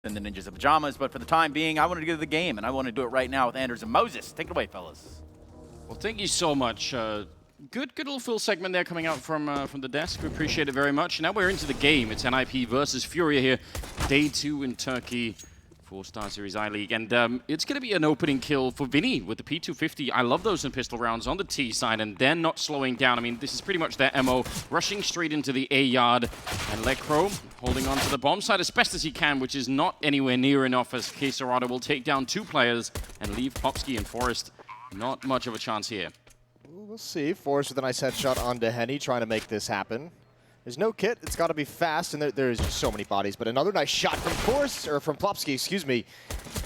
than the Ninjas of Pyjamas, but for the time being, I wanted to get to the game, and I want to do it right now with Anders and Moses. Take it away, fellas. Well, thank you so much. Good little full segment there coming out from the desk. We appreciate it very much. Now we're into the game. It's NIP versus Furia here. Day 2 in Turkey for StarSeries I-League. And it's going to be an opening kill for Vinny with the P250. I love those in pistol rounds on the T side, and they're not slowing down. I mean, this is pretty much their MO. Rushing straight into the A yard. And Lecro holding on to the bomb side as best as he can, which is not anywhere near enough, as Quesarado will take down 2 players and leave Popsky and Forrest not much of a chance here. We'll see. Forrest with a nice headshot onto Henny, trying to make this happen. There's no kit. It's got to be fast, and there's just so many bodies. But another nice shot from Forrest, or from Plopsky, excuse me.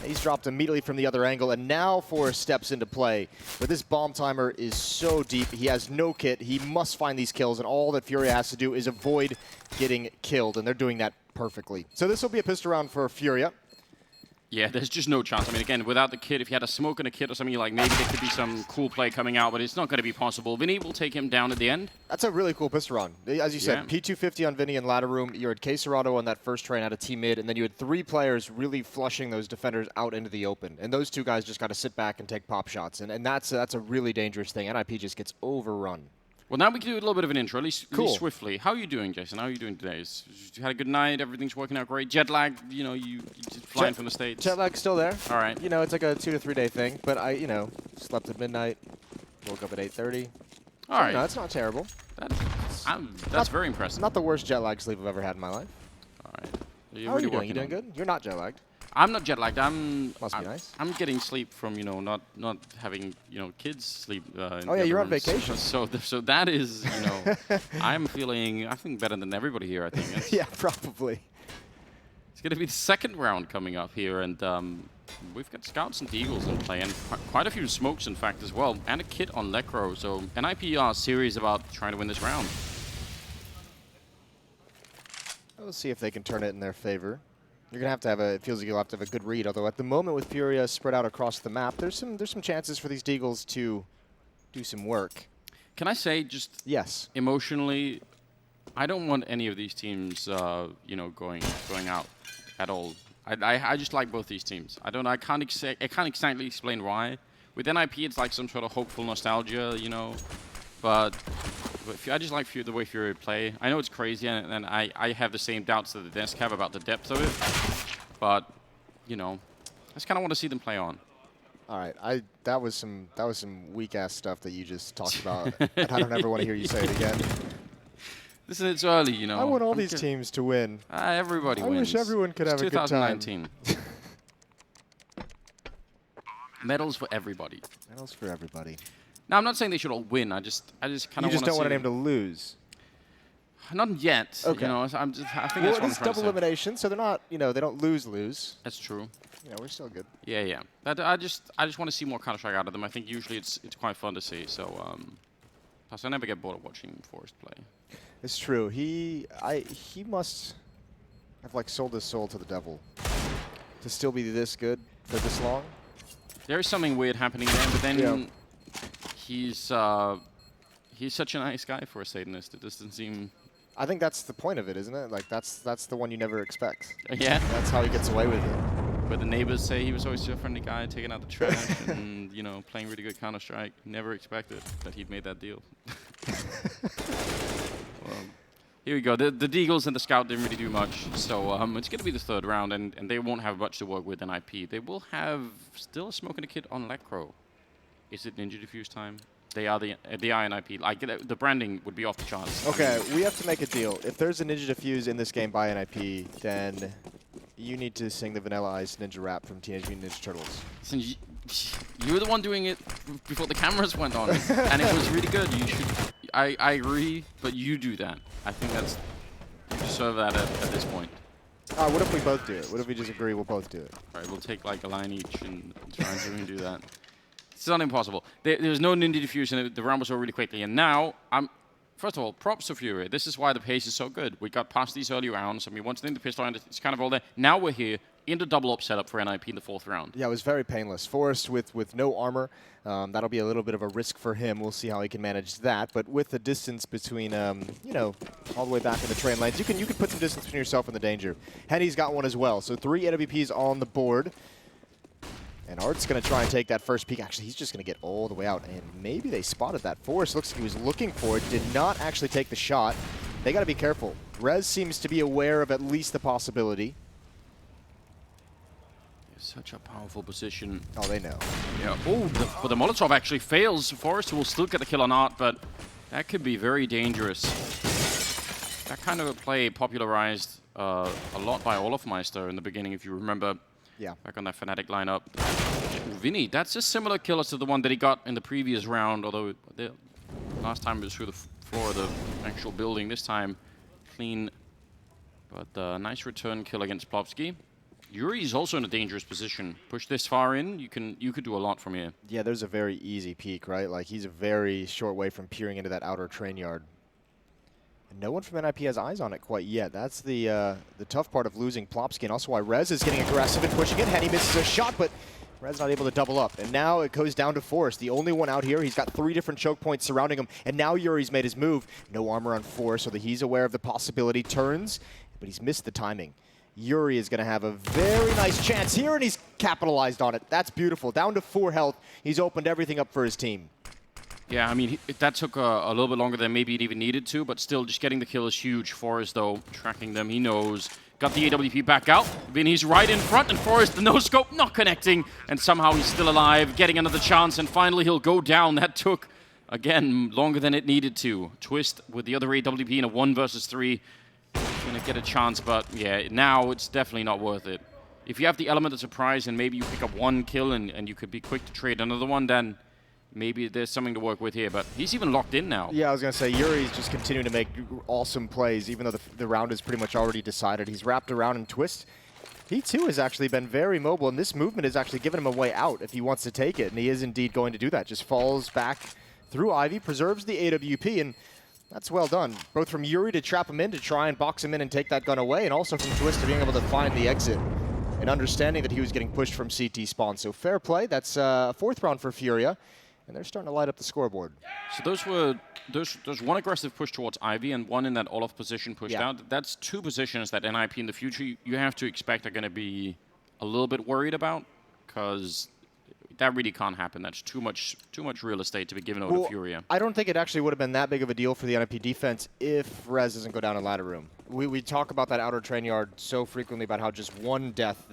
He's dropped immediately from the other angle, and now Forrest steps into play. But this bomb timer is so deep. He has no kit. He must find these kills, and all that Furia has to do is avoid getting killed, and they're doing that perfectly. So this will be a pistol round for Furia. Yeah, there's just no chance. I mean, again, without the kit, if you had a smoke and a kit or something, like maybe there could be some cool play coming out, but it's not going to be possible. Vinny will take him down at the end. That's a really cool pistol round. As you said, P250 on Vinny in ladder room. You had Quesarado on that first train out of T-mid, and then you had 3 players really flushing those defenders out into the open. And those 2 guys just got to sit back and take pop shots. And that's a really dangerous thing. NIP just gets overrun. Well, now we can do a little bit of an intro, at least swiftly. How are you doing, Jason? How are you doing today? You had a good night? Everything's working out great? Jet lag? You know, you just flying from the States? Jet lag's still there. All right. You know, it's like a 2 to 3 day thing. But I, slept at midnight, woke up at 8:30. All right. No, that's not terrible. That's very impressive. Not the worst jet lag sleep I've ever had in my life. All right. How are you doing? You doing good? You're not jet lagged. I'm not jet lagged. Must be nice. I'm getting sleep from not having kids sleep. Oh yeah, you're on vacation. So that is I'm feeling I think better than everybody here. I think. Yeah, probably. It's going to be the second round coming up here, and we've got scouts and eagles in play, and quite a few smokes in fact as well, and a kit on Lecro. So NIP are serious about trying to win this round. We'll see if they can turn it in their favor. You're gonna have to have it feels like you'll have to have a good read. Although at the moment with Furia spread out across the map, there's some chances for these Deagles to do some work. Can I say just emotionally, I don't want any of these teams going out at all. I just like both these teams. I can't exactly explain why. With NIP, it's like some sort of hopeful nostalgia, but I just like the way Furia play. I know it's crazy, and I have the same doubts that the desk have about the depth of it. But, I just kind of want to see them play on. All right, that was some weak ass stuff that you just talked about. And I don't ever want to hear you say it again. Listen, it's early, I want all these teams to win. Everybody wins. I wish everyone could have a good time. 2019. Medals for everybody. Medals for everybody. Now, I'm not saying they should all win. I just kind of want to see. You just don't want them to lose. Not yet. Okay. I think that's well, what it's double elimination, so they're not. They don't lose. That's true. Yeah, we're still good. Yeah. I just want to see more Counter-Strike out of them. I think usually it's quite fun to see. So, plus I never get bored of watching Forrest play. It's true. He must have sold his soul to the devil to still be this good for this long. There is something weird happening there, but then he's such a nice guy for a Satanist. It doesn't seem. I think that's the point of it, isn't it? That's the one you never expect. Yeah. That's how he gets away with it. But the neighbors say he was always a friendly guy, taking out the trash and playing really good Counter-Strike. Never expected that he'd made that deal. Well, here we go. The Deagles and the Scout didn't really do much, so it's going to be the third round, and they won't have much to work with in IP. They will have still a smoke and a kit on Lecro. Is it Ninja Diffuse time? They are the NIP. The branding would be off the charts. Okay, we have to make a deal. If there's a Ninja Diffuse in this game by NIP, then you need to sing the Vanilla Ice Ninja rap from Teenage Mutant Ninja Turtles. Listen, you were the one doing it before the cameras went on, and it was really good. You should. I agree, but you do that. I think you deserve that at this point. What if we both do it? What if we just agree we'll both do it? All right, we'll take a line each and try and do that. It's not impossible. There's no Ninja Diffusion. The round was over really quickly, and now first of all, props to Furia. This is why the pace is so good. We got past these early rounds. I mean, once in the pistol round, it's kind of all there. Now we're here. into double up setup for NIP in the 4th round. Yeah, it was very painless. Forrest with no armor, that'll be a little bit of a risk for him. We'll see how he can manage that. But with the distance between, you know, all the way back in the train lanes, you can put some distance between yourself and the danger. Henny's got one as well. So 3 AWPs on the board. And Art's going to try and take that first peek. Actually, he's just going to get all the way out. And maybe they spotted that. Forrest looks like he was looking for it. Did not actually take the shot. They got to be careful. Rez seems to be aware of at least the possibility. Such a powerful position. Oh, they know. Yeah. Oh, but the Molotov actually fails. Forrest will still get the kill on Art, but that could be very dangerous. That kind of a play popularized a lot by Olofmeister in the beginning, if you remember. Yeah. Back on that Fnatic lineup. Ooh, Vinny, that's a similar kill as to the one that he got in the previous round, although the last time it was through the floor of the actual building. This time, clean, but nice return kill against Plopsky. Yuri's also in a dangerous position. Push this far in, you could do a lot from here. Yeah, there's a very easy peek, right? Like, he's a very short way from peering into that outer train yard. And no one from NIP has eyes on it quite yet. That's the tough part of losing Plopsky, and also why Rez is getting aggressive and pushing it. Henny misses a shot, but Rez not able to double up. And now it goes down to Forrest, the only one out here. He's got 3 different choke points surrounding him, and now Yuri's made his move. No armor on Forrest, so that he's aware of the possibility. Turns, but he's missed the timing. Yuri is going to have a very nice chance here, and he's capitalized on it. That's beautiful. Down to 4 health. He's opened everything up for his team. Yeah, I mean, that took a little bit longer than maybe it even needed to, but still, just getting the kill is huge. Forrest, though, tracking them, he knows. Got the AWP back out. Vinny's right in front, and Forrest, the no-scope, not connecting, and somehow he's still alive, getting another chance, and finally he'll go down. That took, again, longer than it needed to. Twist with the other AWP in a 1 versus 3. Gonna get a chance, but yeah, now it's definitely not worth it. If you have the element of surprise and maybe you pick up 1 kill and you could be quick to trade another one, then maybe there's something to work with here, but he's even locked in now. Yeah, I was going to say, Yuri's just continuing to make awesome plays, even though the round is pretty much already decided. He's wrapped around and twist. He, too, has actually been very mobile, and this movement has actually given him a way out if he wants to take it, and he is indeed going to do that. Just falls back through Ivy, preserves the AWP, and that's well done. Both from Yuri to trap him in, to try and box him in and take that gun away, and also from Twist to being able to find the exit and understanding that he was getting pushed from CT spawn. So fair play. That's 4th round for Furia. And they're starting to light up the scoreboard. So there's 1 aggressive push towards Ivy and 1 in that Olaf position pushed out. That's 2 positions that NIP in the future you have to expect are going to be a little bit worried about, because that really can't happen. That's too much real estate to be given over to Furia. I don't think it actually would have been that big of a deal for the NIP defense if Rez doesn't go down in ladder room. We talk about that outer train yard so frequently about how just 1 death,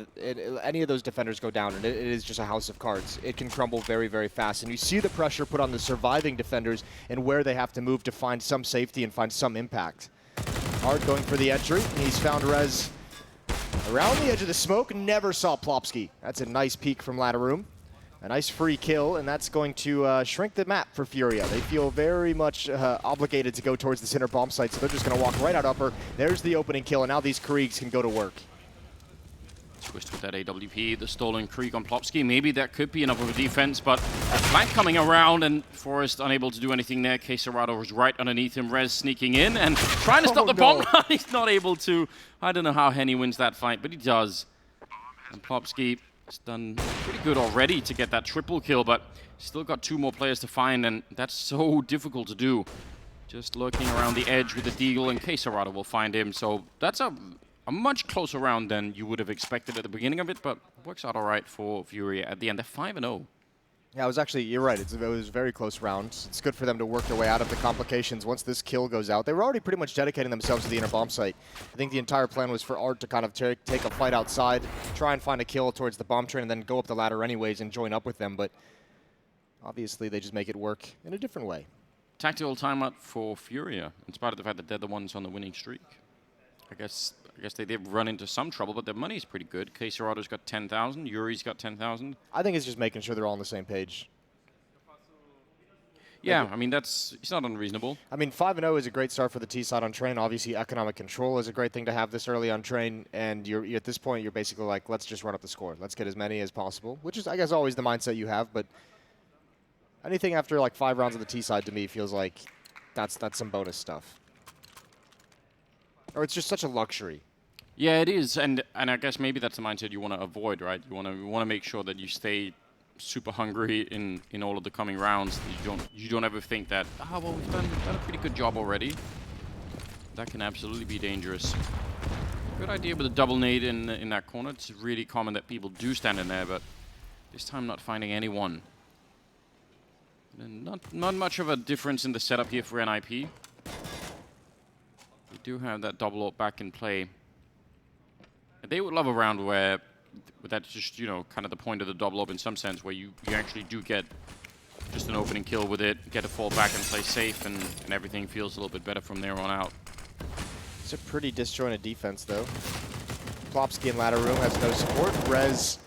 any of those defenders go down, and it is just a house of cards. It can crumble very, very fast. And you see the pressure put on the surviving defenders and where they have to move to find some safety and find some impact. Art going for the entry, and he's found Rez around the edge of the smoke. Never saw Plopsky. That's a nice peek from ladder room. A nice free kill, and that's going to shrink the map for Furia. They feel very much obligated to go towards the center bomb site, so they're just going to walk right out upper. There's the opening kill, and now these Kriegs can go to work. Twist with that AWP, the stolen Krieg on Plopsky. Maybe that could be enough of a defense, but a flank coming around, and Forrest unable to do anything there. Quesarado was right underneath him. Rez sneaking in and trying to stop the bomb run. He's not able to. I don't know how Henny wins that fight, but he does. And Plopsky has done pretty good already to get that triple kill, but still got 2 more players to find, and that's so difficult to do. Just lurking around the edge with the Deagle, and Quesarado will find him. So that's a much closer round than you would have expected at the beginning of it, but works out all right for Furia at the end. They're 5-0. Yeah, it was actually, you're right, it was a very close round. It's good for them to work their way out of the complications once this kill goes out. They were already pretty much dedicating themselves to the inner bomb site. I think the entire plan was for Art to kind of take a fight outside, try and find a kill towards the bomb train, and then go up the ladder anyways and join up with them, but obviously they just make it work in a different way. Tactical timeout for Furia, in spite of the fact that they're the ones on the winning streak. I guess they did run into some trouble, but their money is pretty good. Quesarado's got 10,000. Yuri's got 10,000. I think it's just making sure they're all on the same page. Yeah, I mean, it's not unreasonable. I mean, 5-0 is a great start for the T side on Train. Obviously, economic control is a great thing to have this early on Train, and you're at this point, you're basically like, let's just run up the score. Let's get as many as possible, which is, I guess, always the mindset you have, but anything after like 5 rounds on the T side to me feels like that's some bonus stuff. Or it's just such a luxury. Yeah, it is, and I guess maybe that's the mindset you want to avoid, right? You want to make sure that you stay super hungry in all of the coming rounds. You don't ever think that well, we've done a pretty good job already. That can absolutely be dangerous. Good idea with a double nade in that corner. It's really common that people do stand in there, but this time not finding anyone. And not much of a difference in the setup here for NIP. We do have that double AWP back in play. They would love a round where that's just, you know, kind of the point of the double AWP in some sense, where you actually do get just an opening kill with it, get to fall back and play safe, and everything feels a little bit better from there on out. It's a pretty disjointed defense, though. Plopsky in ladder room has no support. Rez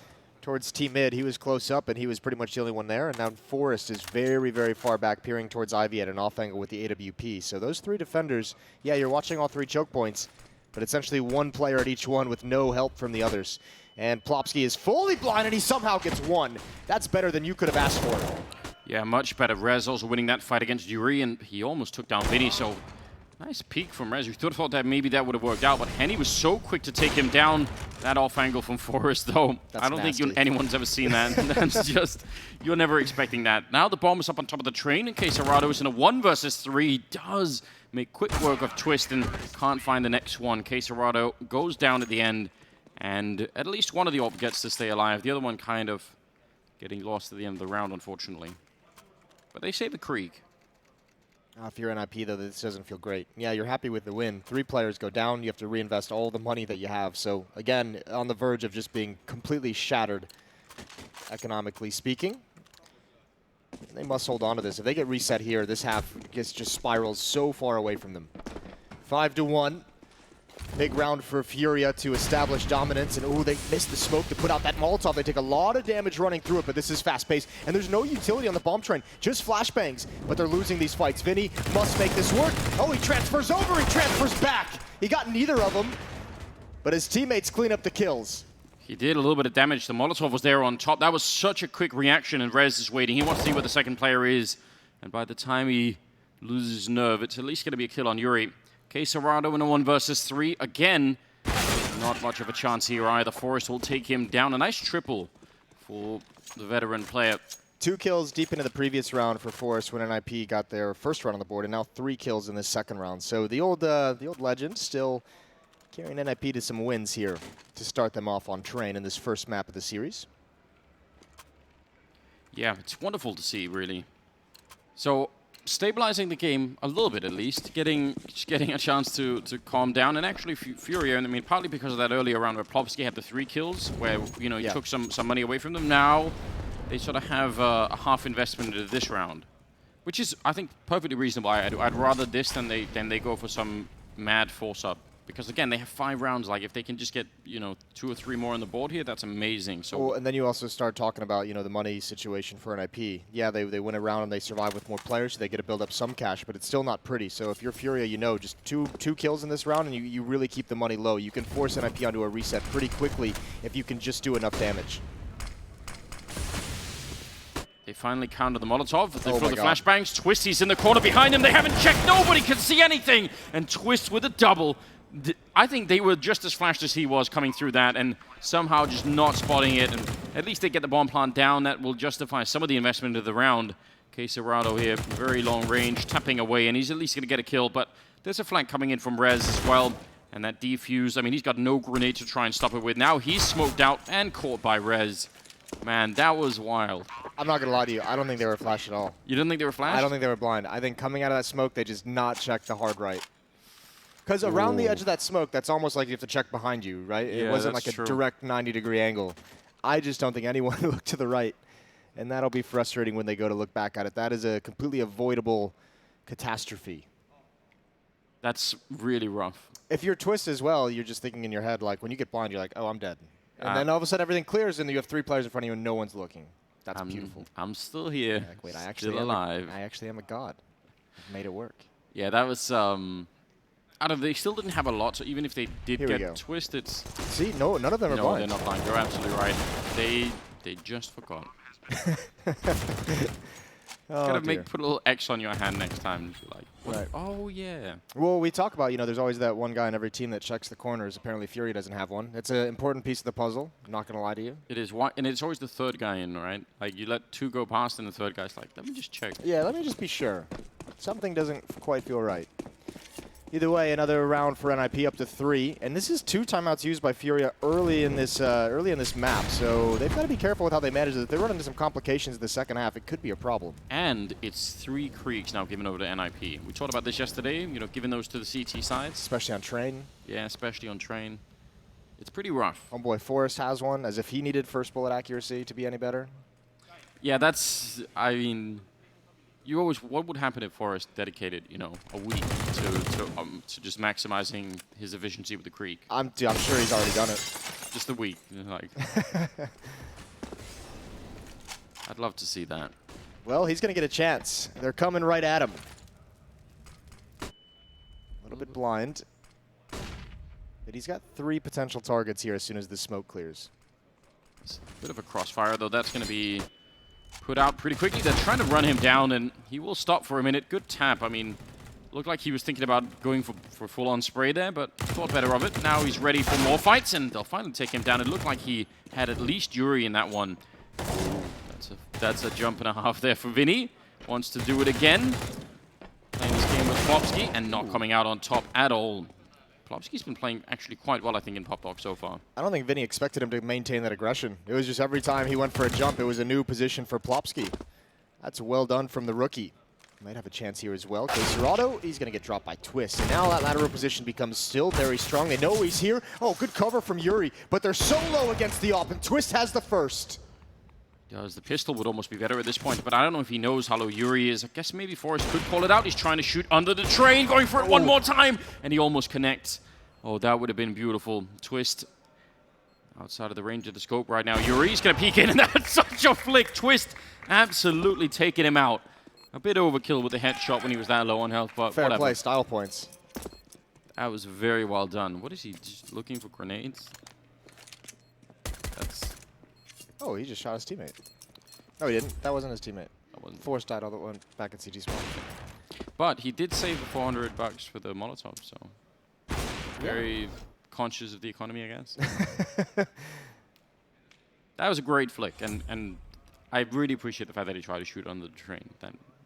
towards T mid, he was close up, and he was pretty much the only one there. And now Forrest is very, very far back, peering towards Ivy at an off angle with the AWP. So those three defenders, yeah, you're watching all three choke points, but essentially one player at each one with no help from the others. And Plopsky is fully blind, and he somehow gets one. That's better than you could have asked for. Yeah, much better. Rez also winning that fight against Yuri, and he almost took down Vinny, so nice peek from Rez. We thought that maybe that would have worked out, but Henny was so quick to take him down. That off angle from Forrest, though, that's I don't nasty. think anyone's ever seen that. That's just, you're never expecting that. Now the bomb is up on top of the train, and Quesarado is in a 1 versus 3. Does make quick work of Twist and can't find the next one. Quesarado goes down at the end, and at least one of the AWP gets to stay alive. The other one kind of getting lost at the end of the round, unfortunately. But they save the Krieg. If you're NIP, though, this doesn't feel great. Yeah, you're happy with the win. 3 players go down. You have to reinvest all the money that you have. So, again, on the verge of just being completely shattered, economically speaking. They must hold on to this. If they get reset here, this half just spirals so far away from them. 5-1. Big round for Furia to establish dominance, and they missed the smoke to put out that Molotov. They take a lot of damage running through it, but this is fast-paced, and there's no utility on the bomb train, just flashbangs, but they're losing these fights. Vinny must make this work. Oh, he transfers over, he transfers back. He got neither of them, but his teammates clean up the kills. He did a little bit of damage. The Molotov was there on top. That was such a quick reaction, and Rez is waiting. He wants to see where the second player is, and by the time he loses his nerve, it's at least going to be a kill on Yuri. Quesarado in a 1 versus 3. Again, not much of a chance here either. Forrest will take him down. A nice triple for the veteran player. 2 kills deep into the previous round for Forrest when NIP got their first round on the board, and now 3 kills in this second round. So the old legend still carrying NIP to some wins here to start them off on train in this first map of the series. Yeah, it's wonderful to see, really. So stabilizing the game a little bit, at least, getting a chance to calm down, and actually Furia, I mean, partly because of that earlier round where Plopsky had the 3 kills, where he took some money away from them. Now they sort of have a half investment into this round, which is, I think, perfectly reasonable. I'd rather this than they go for some mad force up. Because again, they have 5 rounds. Like, if they can just get 2 or 3 more on the board here, that's amazing. So, and then you also start talking about the money situation for NIP. Yeah, they win a round and they survive with more players, so they get to build up some cash, but it's still not pretty. So if you're Furia, just two kills in this round, and you really keep the money low. You can force NIP onto a reset pretty quickly if you can just do enough damage. They finally counter the Molotov. They throw the flashbangs. Twisty's in the corner behind him. They haven't checked. Nobody can see anything. And Twist with a double. I think they were just as flashed as he was coming through that, and somehow just not spotting it. And at least they get the bomb plant down. That will justify some of the investment into the round. Quesarado here, very long range, tapping away, and he's at least going to get a kill. But there's a flank coming in from Rez as well. And that defuse, I mean, he's got no grenade to try and stop it with. Now he's smoked out and caught by Rez. Man, that was wild. I'm not going to lie to you. I don't think they were flashed at all. You didn't think they were flashed? I don't think they were blind. I think coming out of that smoke, they just not checked the hard right. Because around the edge of that smoke, that's almost like you have to check behind you, right? Yeah, it wasn't like true. A direct 90-degree angle. I just don't think anyone looked to the right. And that'll be frustrating when they go to look back at it. That is a completely avoidable catastrophe. That's really rough. If you're Twist as well, you're just thinking in your head, like, when you get blind, you're like, oh, I'm dead. And then all of a sudden everything clears and you have 3 players in front of you and no one's looking. That's beautiful. I'm still here. Like, wait, still alive. I actually am a god. I've made it work. Yeah, that was they still didn't have a lot, so even if they did get twisted. See, none of them are blind. No, they're not blind. You're absolutely right. They just forgot. Oh, Gotta dear. put a little X on your hand next time. And be like, what? Right. Oh, yeah. Well, we talk about, there's always that one guy in every team that checks the corners. Apparently, Fury doesn't have one. It's an important piece of the puzzle. I'm not going to lie to you. It is, and it's always the third guy in, right? Like, you let 2 go past, and the third guy's like, let me just check. Yeah, let me just be sure. Something doesn't quite feel right. Either way, another round for NIP up to 3, and this is 2 timeouts used by Furia early in this map. So they've got to be careful with how they manage it. If they run into some complications in the second half, it could be a problem. And it's 3 creeks now given over to NIP. We talked about this yesterday. Giving those to the CT sides, Especially on train. Yeah, especially on train. It's pretty rough. Oh boy, Forrest has one, as if he needed first bullet accuracy to be any better. Yeah, that's. I mean, what would happen if Forrest dedicated, a week to just maximizing his efficiency with the creek? I'm sure he's already done it. Just a week, like. I'd love to see that. Well, he's going to get a chance. They're coming right at him. A little bit blind. But he's got 3 potential targets here as soon as the smoke clears. It's a bit of a crossfire, though. That's going to be put out pretty quickly. They're trying to run him down, and he will stop for a minute. Good tap. I mean, looked like he was thinking about going for full-on spray there, but thought better of it. Now he's ready for more fights, and they'll finally take him down. It looked like he had at least Yuri in that one. That's a jump and a half there for Vinny. Wants to do it again. Playing this game with Plopsky, and not coming out on top at all. Plopsky's been playing actually quite well, I think, in Pop Dog so far. I don't think Vinny expected him to maintain that aggression. It was just every time he went for a jump, it was a new position for Plopsky. That's well done from the rookie. Might have a chance here as well. Caserado, he's going to get dropped by Twist. And now that lateral position becomes still very strong. They know he's here. Oh, good cover from Yuri. But they're so low against the op, and Twist has the first. The pistol would almost be better at this point, but I don't know if he knows how low Yuri is. I guess maybe Forrest could call it out. He's trying to shoot under the train, going for it one more time, and he almost connects. Oh, that would have been beautiful. Twist outside of the range of the scope right now. Yuri's going to peek in, and that's such a flick. Twist absolutely taking him out. A bit overkill with the headshot when he was that low on health, but Fair whatever. play, style points. That was very well done. What is he, just looking for grenades? That's... Oh, he just shot his teammate. No, he didn't. That wasn't his teammate. That wasn't. Forrest died all the way back at CT spawn. But he did save the $400 for the Molotov, so very conscious of the economy, I guess. That was a great flick, and I really appreciate the fact that he tried to shoot under the train.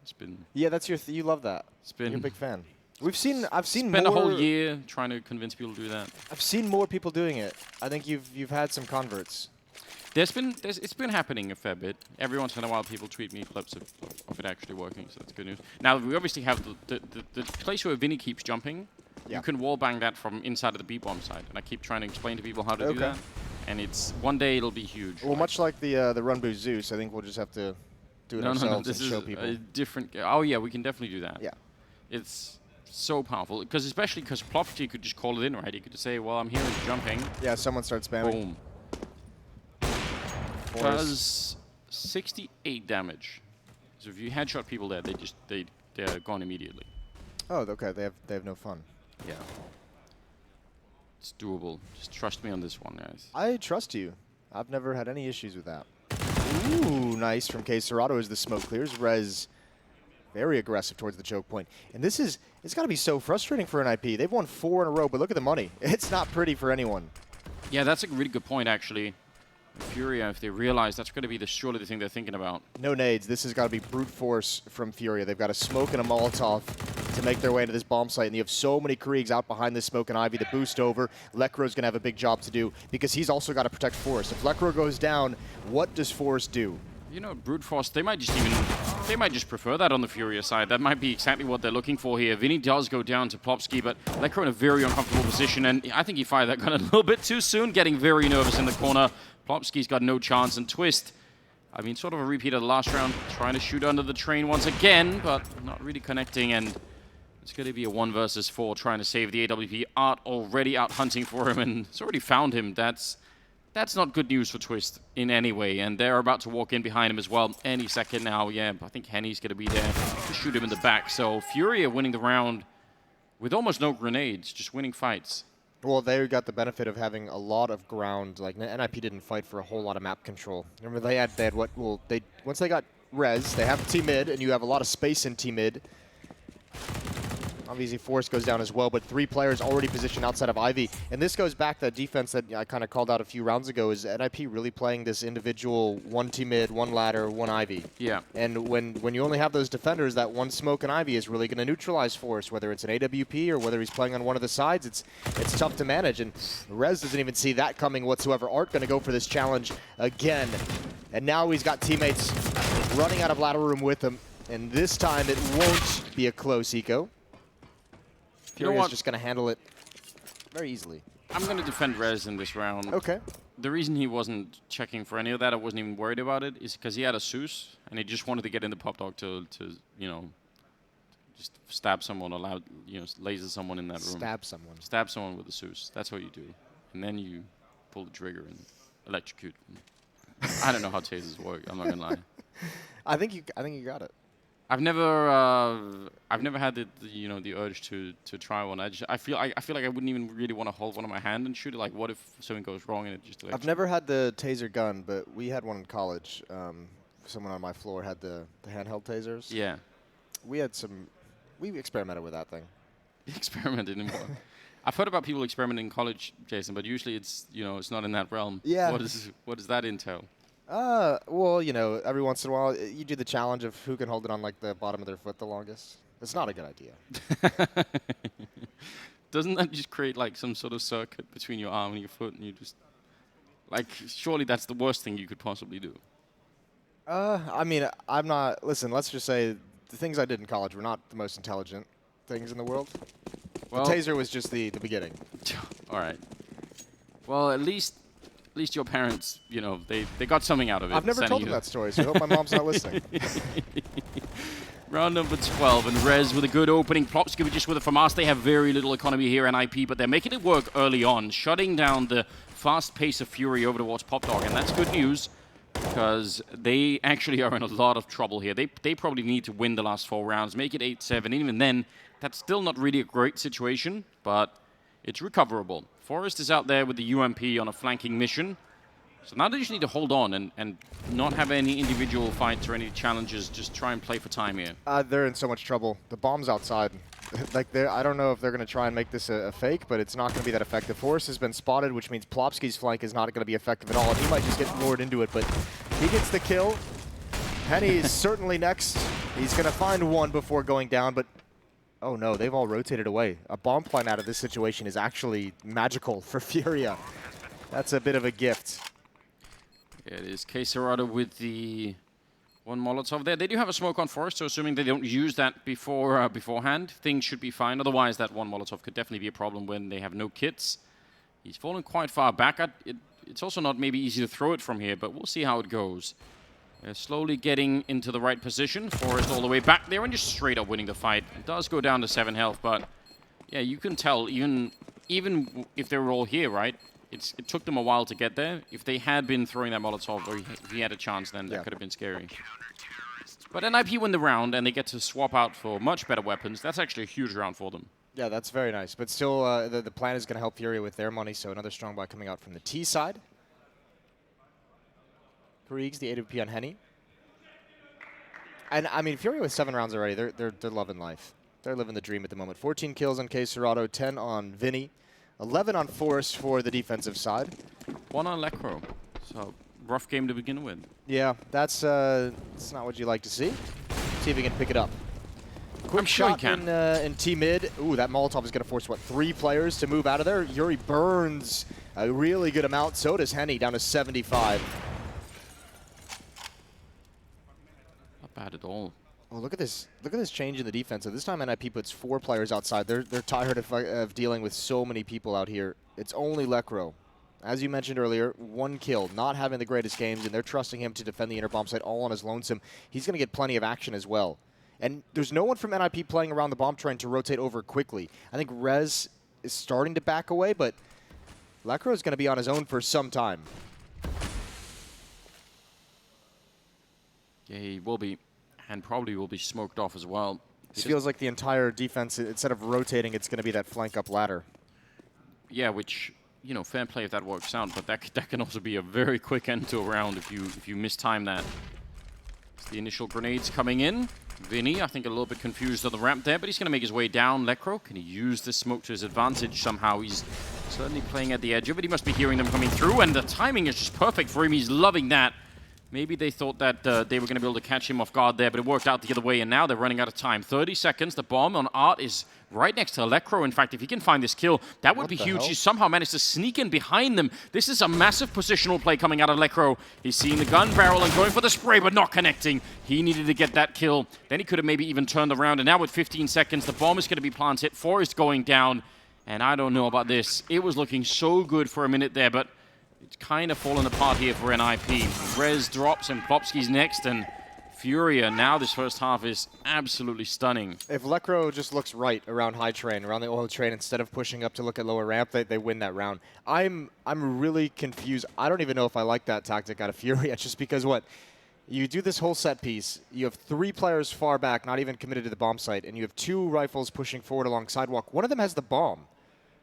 It's been Yeah, that's your. You love that. It's been. You're a big fan. I've seen Spent more. a whole year trying to convince people to do that. I've seen more people doing it. I think you've had some converts. It's been happening a fair bit. Every once in a while, people tweet me clips of it actually working, so that's good news. Now, we obviously have the place where Vinny keeps jumping. Yeah. You can wall bang that from inside of the B-bomb side, and I keep trying to explain to people how to do Okay. that. And it's one day it'll be huge. Well, much like the Run Boost Zeus, I think we'll just have to do it ourselves this and is show people. a different. Oh yeah, we can definitely do that. Yeah. It's so powerful, especially because Plopsky could just call it in, right? He could just say, "Well, I'm here and jumping." Yeah, someone starts spamming. Boom. Does 68 damage. So if you headshot people there, they're gone immediately. Oh, okay. They have no fun. Yeah. It's doable. Just trust me on this one, guys. I trust you. I've never had any issues with that. Ooh, nice from Caserado as the smoke clears. Rez very aggressive towards the choke point. And it's got to be so frustrating for NIP. They've won 4 in a row, but look at the money. It's not pretty for anyone. Yeah, that's a really good point, actually. Furia, if they realize that's going to be surely the thing they're thinking about. No nades. This has got to be brute force from Furia. They've got a smoke and a Molotov to make their way into this bomb site. And you have so many Kriegs out behind this smoke and Ivy. The boost over. Lekro's going to have a big job to do because he's also got to protect Forrest. If Lekro goes down, what does Forrest do? You know, brute force, they might just prefer that on the Furia side. That might be exactly what they're looking for here. Vinny does go down to Plopsky, but Lekro in a very uncomfortable position, and I think he fired that gun a little bit too soon, getting very nervous in the corner. Plopsky's got no chance, and Twist, I mean, sort of a repeat of the last round, trying to shoot under the train once again, but not really connecting, and it's going to be a 1 versus 4 trying to save the AWP. Art already out hunting for him, and it's already found him. That's not good news for Twist in any way, and they're about to walk in behind him as well any second now. Yeah, I think Henny's going to be there to shoot him in the back. So Furia winning the round with almost no grenades, just winning fights. Well, they got the benefit of having a lot of ground. Like, NIP didn't fight for a whole lot of map control. Remember, they had what? Well, once they got res. They have T mid, and you have a lot of space in T mid. Obviously, Force goes down as well, but 3 players already positioned outside of Ivy. And this goes back to that defense that I kind of called out a few rounds ago. Is NIP really playing this individual 1 T mid, 1 ladder, 1 Ivy? Yeah. And when you only have those defenders, that 1 smoke and Ivy is really going to neutralize Force, whether it's an AWP or whether he's playing on one of the sides. It's tough to manage, and Rez doesn't even see that coming whatsoever. Art going to go for this challenge again, and now he's got teammates running out of ladder room with him, and this time it won't be a close eco. Furia's just going to handle it very easily. I'm going to defend Rez in this round. Okay. The reason he wasn't checking for any of that, I wasn't even worried about it, is because he had a Zeus, and he just wanted to get in the pop dog to you know, just stab someone, or laser someone in that room. Stab someone. Stab someone with a Zeus. That's what you do. And then you pull the trigger and electrocute. I don't know how tasers work. I'm not going to lie. I think you got it. I've never had the urge to try one. I feel like I wouldn't even really want to hold one in my hand and shoot it. Like, what if something goes wrong and it just? I've never had the taser gun, but we had one in college. Someone on my floor had the handheld tasers. Yeah. We experimented with that thing. Experimented anymore. I've heard about people experimenting in college, Jason, but usually it's not in that realm. Yeah. What does that entail? Well, every once in a while, you do the challenge of who can hold it on, like, the bottom of their foot the longest. It's not a good idea. Doesn't that just create, like, some sort of circuit between your arm and your foot, and you just... Like, surely that's the worst thing you could possibly do. I mean, I'm not... Listen, let's just say the things I did in college were not the most intelligent things in the world. Well, the taser was just the beginning. All right. Well, at least your parents, they got something out of it. I've never told them that story, so I hope my mom's not listening. Round number 12, and Rez with a good opening. Plopsky just with it from us. They have very little economy here in IP, but they're making it work early on, shutting down the fast pace of Fury over towards Pop Dog, and that's good news because they actually are in a lot of trouble here. They probably need to win the last 4 rounds, make it 8-7, and even then, that's still not really a great situation, but it's recoverable. Forrest is out there with the UMP on a flanking mission. So now they just need to hold on and not have any individual fights or any challenges. Just try and play for time here. They're in so much trouble. The bomb's outside. I don't know if they're going to try and make this a fake, but it's not going to be that effective. Forrest has been spotted, which means Plopsky's flank is not going to be effective at all. And he might just get lured into it, but he gets the kill. Henny is certainly next. He's going to find one before going down, but oh no, they've all rotated away. A bomb plant out of this situation is actually magical for Furia. That's a bit of a gift. Yeah, it is Quesarado with the 1 Molotov there. They do have a smoke on Forest, so assuming they don't use that beforehand, things should be fine. Otherwise, that 1 Molotov could definitely be a problem when they have no kits. He's fallen quite far back. It's also not maybe easy to throw it from here, but we'll see how it goes. They're slowly getting into the right position. Forrest all the way back there and just straight up winning the fight. It does go down to 7 health, but yeah, you can tell even if they were all here, right? It took them a while to get there. If they had been throwing that Molotov, or if he had a chance, then that could have been scary. But NIP win the round, and they get to swap out for much better weapons. That's actually a huge round for them. Yeah, that's very nice. But still, the plan is going to help Furia with their money, so another strong buy coming out from the T side. Kriegs, the AWP on Henny. And, I mean, Furia with 7 rounds already, they're loving life. They're living the dream at the moment. 14 kills on Quesarado, 10 on Vinny. 11 on Forrest for the defensive side. 1 on Lecro. So, rough game to begin with. Yeah, that's not what you like to see. See if he can pick it up. Quick shot in T-mid. Ooh, that Molotov is going to force, what, 3 players to move out of there? Yuri burns a really good amount. So does Henny, down to 75. Not bad at all. Oh, look at this! Look at this change in the defense. So this time NIP puts 4 players outside. They're tired of dealing with so many people out here. It's only Lecro. As you mentioned earlier, 1 kill, not having the greatest games, and they're trusting him to defend the inner bomb site all on his lonesome. He's going to get plenty of action as well. And there's no one from NIP playing around the bomb trying to rotate over quickly. I think Rez is starting to back away, but Lecro is going to be on his own for some time. Yeah, he will be. And probably will be smoked off as well. It feels like the entire defense, instead of rotating, it's going to be that flank up ladder. Yeah, which, fair play if that works out, but that can also be a very quick end to a round if you mistime that. The initial grenades coming in. Vinny, I think a little bit confused on the ramp there, but he's going to make his way down. Lekro, can he use this smoke to his advantage somehow? He's certainly playing at the edge of it. He must be hearing them coming through, and the timing is just perfect for him. He's loving that. Maybe they thought that they were going to be able to catch him off guard there, but it worked out the other way, and now they're running out of time. 30 seconds. The bomb on Art is right next to Lekro. In fact, if he can find this kill, that would be huge. He somehow managed to sneak in behind them. This is a massive positional play coming out of Lekro. He's seeing the gun barrel and going for the spray, but not connecting. He needed to get that kill. Then he could have maybe even turned around, and now with 15 seconds, the bomb is going to be planted. Forest going down, and I don't know about this. It was looking so good for a minute there, but it's kind of fallen apart here for NIP. Rez drops and Plopsky's next, and Furia now this first half is absolutely stunning. If Lekro just looks right around high train, around the oil train, instead of pushing up to look at lower ramp, they win that round. I'm really confused. I don't even know if I like that tactic out of Furia, just because what? You do this whole set piece, you have 3 players far back, not even committed to the bomb site, and you have 2 rifles pushing forward along sidewalk. One of them has the bomb.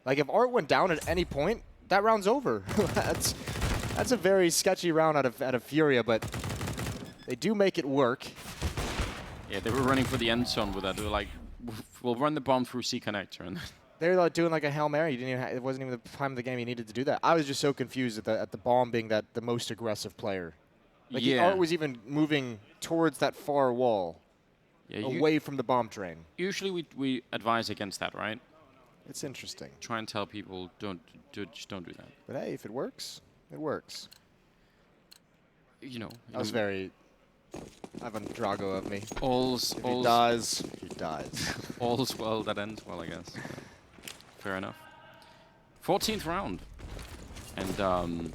Like, if Art went down at any point, that round's over. That's a very sketchy round out of Furia, but they do make it work. Yeah, they were running for the end zone with that. They were like, we'll run the bomb through C connector. And they're like doing like a Hail Mary. You didn't even it wasn't even the time of the game you needed to do that. I was just so confused at the bomb being the most aggressive player. Like Art was even moving towards that far wall, away from the bomb train. Usually we advise against that, right? It's interesting. Try and tell people just don't do that. But hey, if it works, it works. You know. That was very Ivan Drago of me. If he dies, he dies. All's well that ends well, I guess. Fair enough. 14th round. And,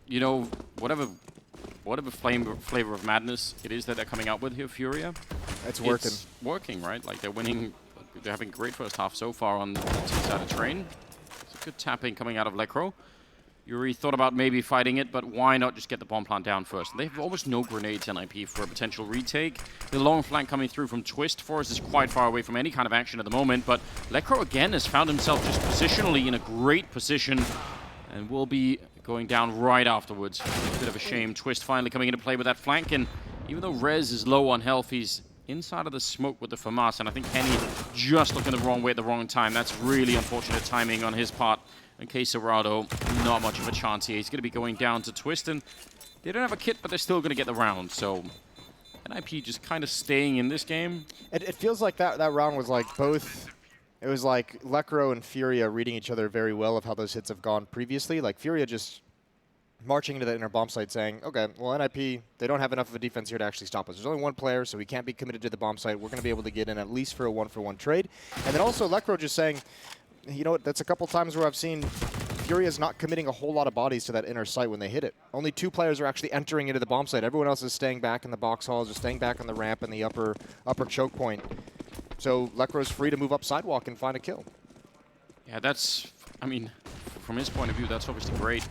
you know, whatever flavor of madness it is that they're coming out with here, Furia. It's working. It's working, right? Like, they're winning. They're having a great first half so far on the team side of train. It's a good tapping coming out of Lekro. Yuri thought about maybe fighting it, but why not just get the bomb plant down first? They have almost no grenades NIP for a potential retake. The long flank coming through from Twist. Forest is quite far away from any kind of action at the moment, but Lekro again has found himself just positionally in a great position and will be going down right afterwards. A bit of a shame. Twist finally coming into play with that flank, and even though Rez is low on health, he's inside of the smoke with the FAMAS, and I think Henny just looking the wrong way at the wrong time. That's really unfortunate timing on his part. And Quesarado, not much of a chance here. He's going to be going down to Twist, and they don't have a kit, but they're still going to get the round. So NIP just kind of staying in this game. It feels like that round was like both. It was like Lekro and Furia reading each other very well of how those hits have gone previously. Like Furia just marching into that inner bomb site saying, okay, well, NIP, they don't have enough of a defense here to actually stop us. There's only 1 player, so we can't be committed to the bomb site. We're going to be able to get in at least for a 1-for-1 trade. And then also Lekro just saying, you know what, that's a couple times where I've seen Furia's not committing a whole lot of bodies to that inner site when they hit it. Only 2 players are actually entering into the bomb site. Everyone else is staying back in the box halls, just staying back on the ramp and the upper choke point. So Lekro's free to move up sidewalk and find a kill. Yeah, that's, I mean, from his point of view, that's obviously great.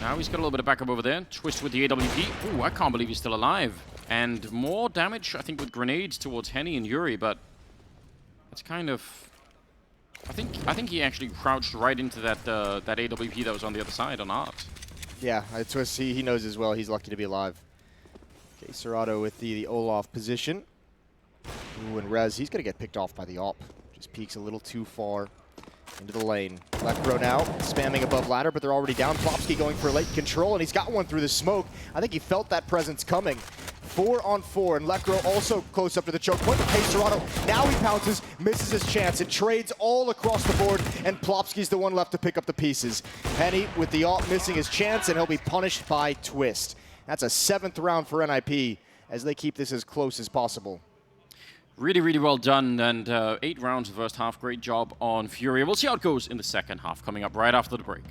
Now he's got a little bit of backup over there. Twist with the AWP. Ooh, I can't believe he's still alive. And more damage, I think, with grenades towards Henny and Yuri, but it's kind of... I think he actually crouched right into that that AWP that was on the other side on Art. Yeah, Twist, he knows as well. He's lucky to be alive. Okay, Serrato with the Olaf position. Ooh, and Rez, he's going to get picked off by the AWP. Just peeks a little too far into the lane. Lekro now, spamming above ladder, but they're already down. Plopsky going for late control, and he's got one through the smoke. I think he felt that presence coming. 4-on-4, and Lekro also close up to the choke point. Hey, Serrato, now he pounces, misses his chance. It trades all across the board, and Plopsky's the one left to pick up the pieces. Henny with the AWP missing his chance, and he'll be punished by Twist. That's a 7th round for NIP as they keep this as close as possible. Really, really well done, and 8 rounds of the first half. Great job on Furia. We'll see how it goes in the second half, coming up right after the break.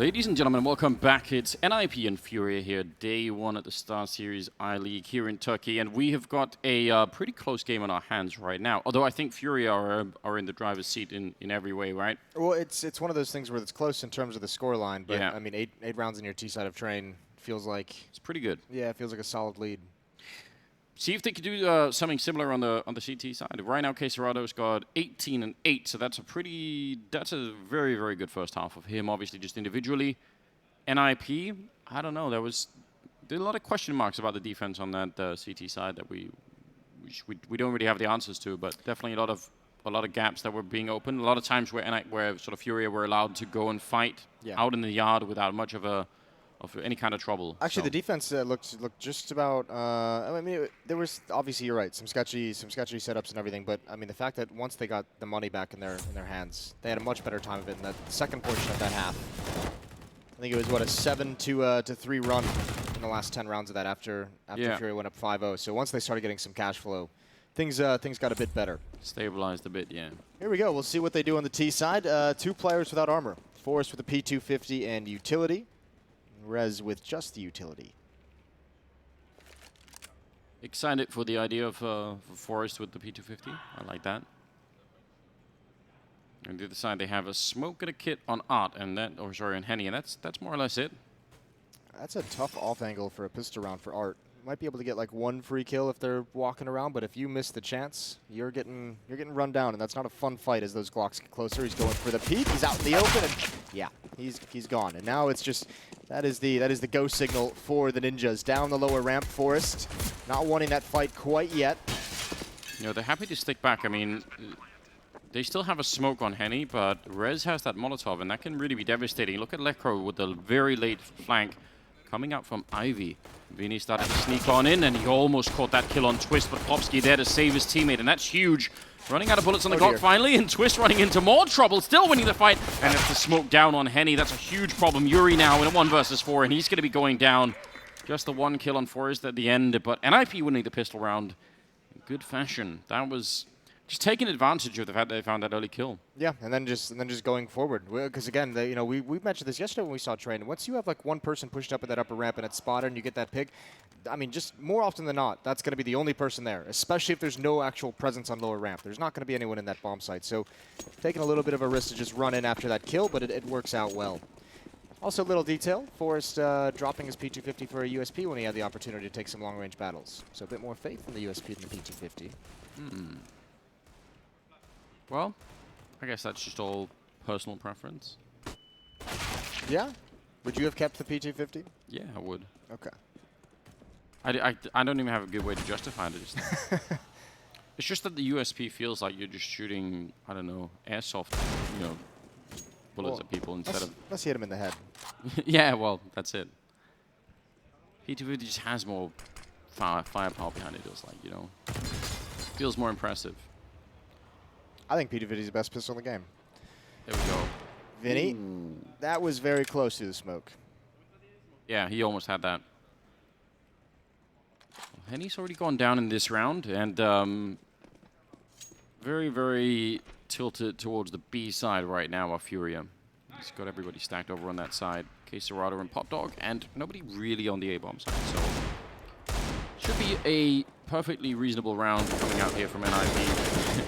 Ladies and gentlemen, welcome back. It's NIP and Furia here, day one at the StarSeries I-League here in Turkey, and we have got a pretty close game on our hands right now. Although I think Furia are in the driver's seat in every way, right? Well, it's one of those things where it's close in terms of the scoreline, but Yeah. I mean, eight rounds in your T side of train feels like It's pretty good. it feels like a solid lead. See if they could do something similar on the CT side. Right now, Queserado's got 18 and 8, so that's a very, very good first half of him. Obviously, just individually. NIP, I don't know. There are a lot of question marks about the defense on that CT side that we don't really have the answers to, but definitely a lot of gaps that were being opened. A lot of times where sort of Furia were allowed to go and fight out in the yard without much of any kind of trouble. Actually, the defense looked just about. I mean, there was obviously, you're right, some sketchy setups and everything. But I mean, the fact that once they got the money back in their hands, they had a much better time of it in that second portion of that half. I think it was what, a 7-3 run in the last 10 rounds of that after Furia went up 5-0. So once they started getting some cash flow, things got a bit better. Stabilized a bit, yeah. Here we go. We'll see what they do on the T side. 2 players without armor. Forrest with the P250 and utility. Rez with just the utility. Excited for the idea of Forrest with the P250. I like that. On the other side, they have a smoke and a kit on Art, and on Henny, and that's more or less it. That's a tough off angle for a pistol round for Art. Might be able to get like 1 free kill if they're walking around, but if you miss the chance, you're getting run down, and that's not a fun fight as those Glocks get closer. He's going for the peek. He's out in the open, and yeah, he's gone. And now it's just that is the go signal for the Ninjas down the lower ramp. Forrest not wanting that fight quite yet. You know, they're happy to stick back. I mean, they still have a smoke on Henny, but Rez has that Molotov, and that can really be devastating. Look at Lekro with the very late flank coming out from Ivy. Vinny started to sneak on in, and he almost caught that kill on Twist, but Plopsky there to save his teammate, and that's huge. Running out of bullets on the Glock finally, and Twist running into more trouble, still winning the fight, and it's the smoke down on Henny. That's a huge problem. Yuri now in a 1 versus 4, and he's going to be going down. Just the 1 kill on Forrest at the end, but NIP winning the pistol round in good fashion. That was just taking advantage of the fact that they found that early kill. Yeah, and then just going forward, because again, we mentioned this yesterday when we saw Train. Once you have like 1 person pushed up at that upper ramp and it's spotted, and you get that pick, I mean, just more often than not, that's going to be the only person there. Especially if there's no actual presence on lower ramp, there's not going to be anyone in that bomb site. So, taking a little bit of a risk to just run in after that kill, but it works out well. Also, little detail: Forrest dropping his P250 for a USP when he had the opportunity to take some long-range battles. So a bit more faith in the USP than the P250. Well, I guess that's just all personal preference. Yeah? Would you have kept the P250? Yeah, I would. Okay. I don't even have a good way to justify it. It's just that the USP feels like you're just shooting, I don't know, airsoft, bullets at people instead of... Let's hit him in the head. Yeah, well, that's it. P250 just has more firepower behind it, feels like, Feels more impressive. I think P250 is the best pistol in the game. There we go. Vinny, that was very close to the smoke. Yeah, he almost had that. Well, Henny's already gone down in this round, and very, very tilted towards the B side right now of Furia. He's got everybody stacked over on that side. Queserado and Pop Dog, and nobody really on the A-bomb side. So should be a perfectly reasonable round coming out here from NIP.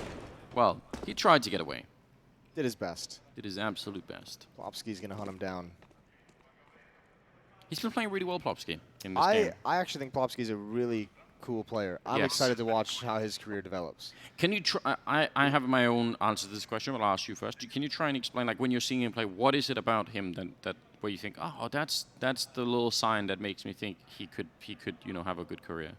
Well, he tried to get away. Did his best. Did his absolute best. Plopsky's going to hunt him down. He's been playing really well, Plopsky, in this game. I actually think Plopsky's a really cool player. I'm excited to watch how his career develops. Can you try... I have my own answer to this question, but I'll ask you first. Can you try and explain, like, when you're seeing him play, what is it about him that where you think, oh, that's the little sign that makes me think he could have a good career?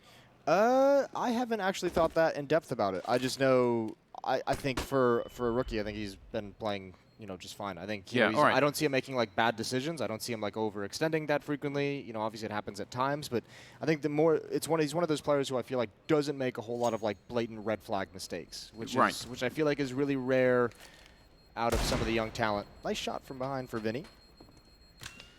I haven't actually thought that in depth about it. I just know... I think for a rookie, I think he's been playing, just fine. I think I don't see him making like bad decisions. I don't see him like overextending that frequently. Obviously it happens at times, but I think he's one of those players who I feel like doesn't make a whole lot of like blatant red flag mistakes, which I feel like is really rare out of some of the young talent. Nice shot from behind for Vinny.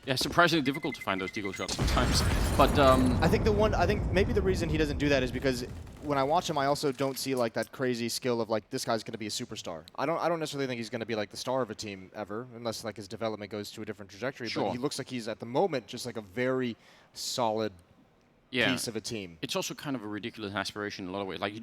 Yeah, surprisingly difficult to find those deagle shots sometimes. But I think maybe the reason he doesn't do that is because when I watch him, I also don't see like that crazy skill of like this guy's going to be a superstar. I don't necessarily think he's going to be like the star of a team ever, unless like his development goes to a different trajectory. Sure. But he looks like he's at the moment just like a very solid piece of a team. It's also kind of a ridiculous aspiration in a lot of ways. Like,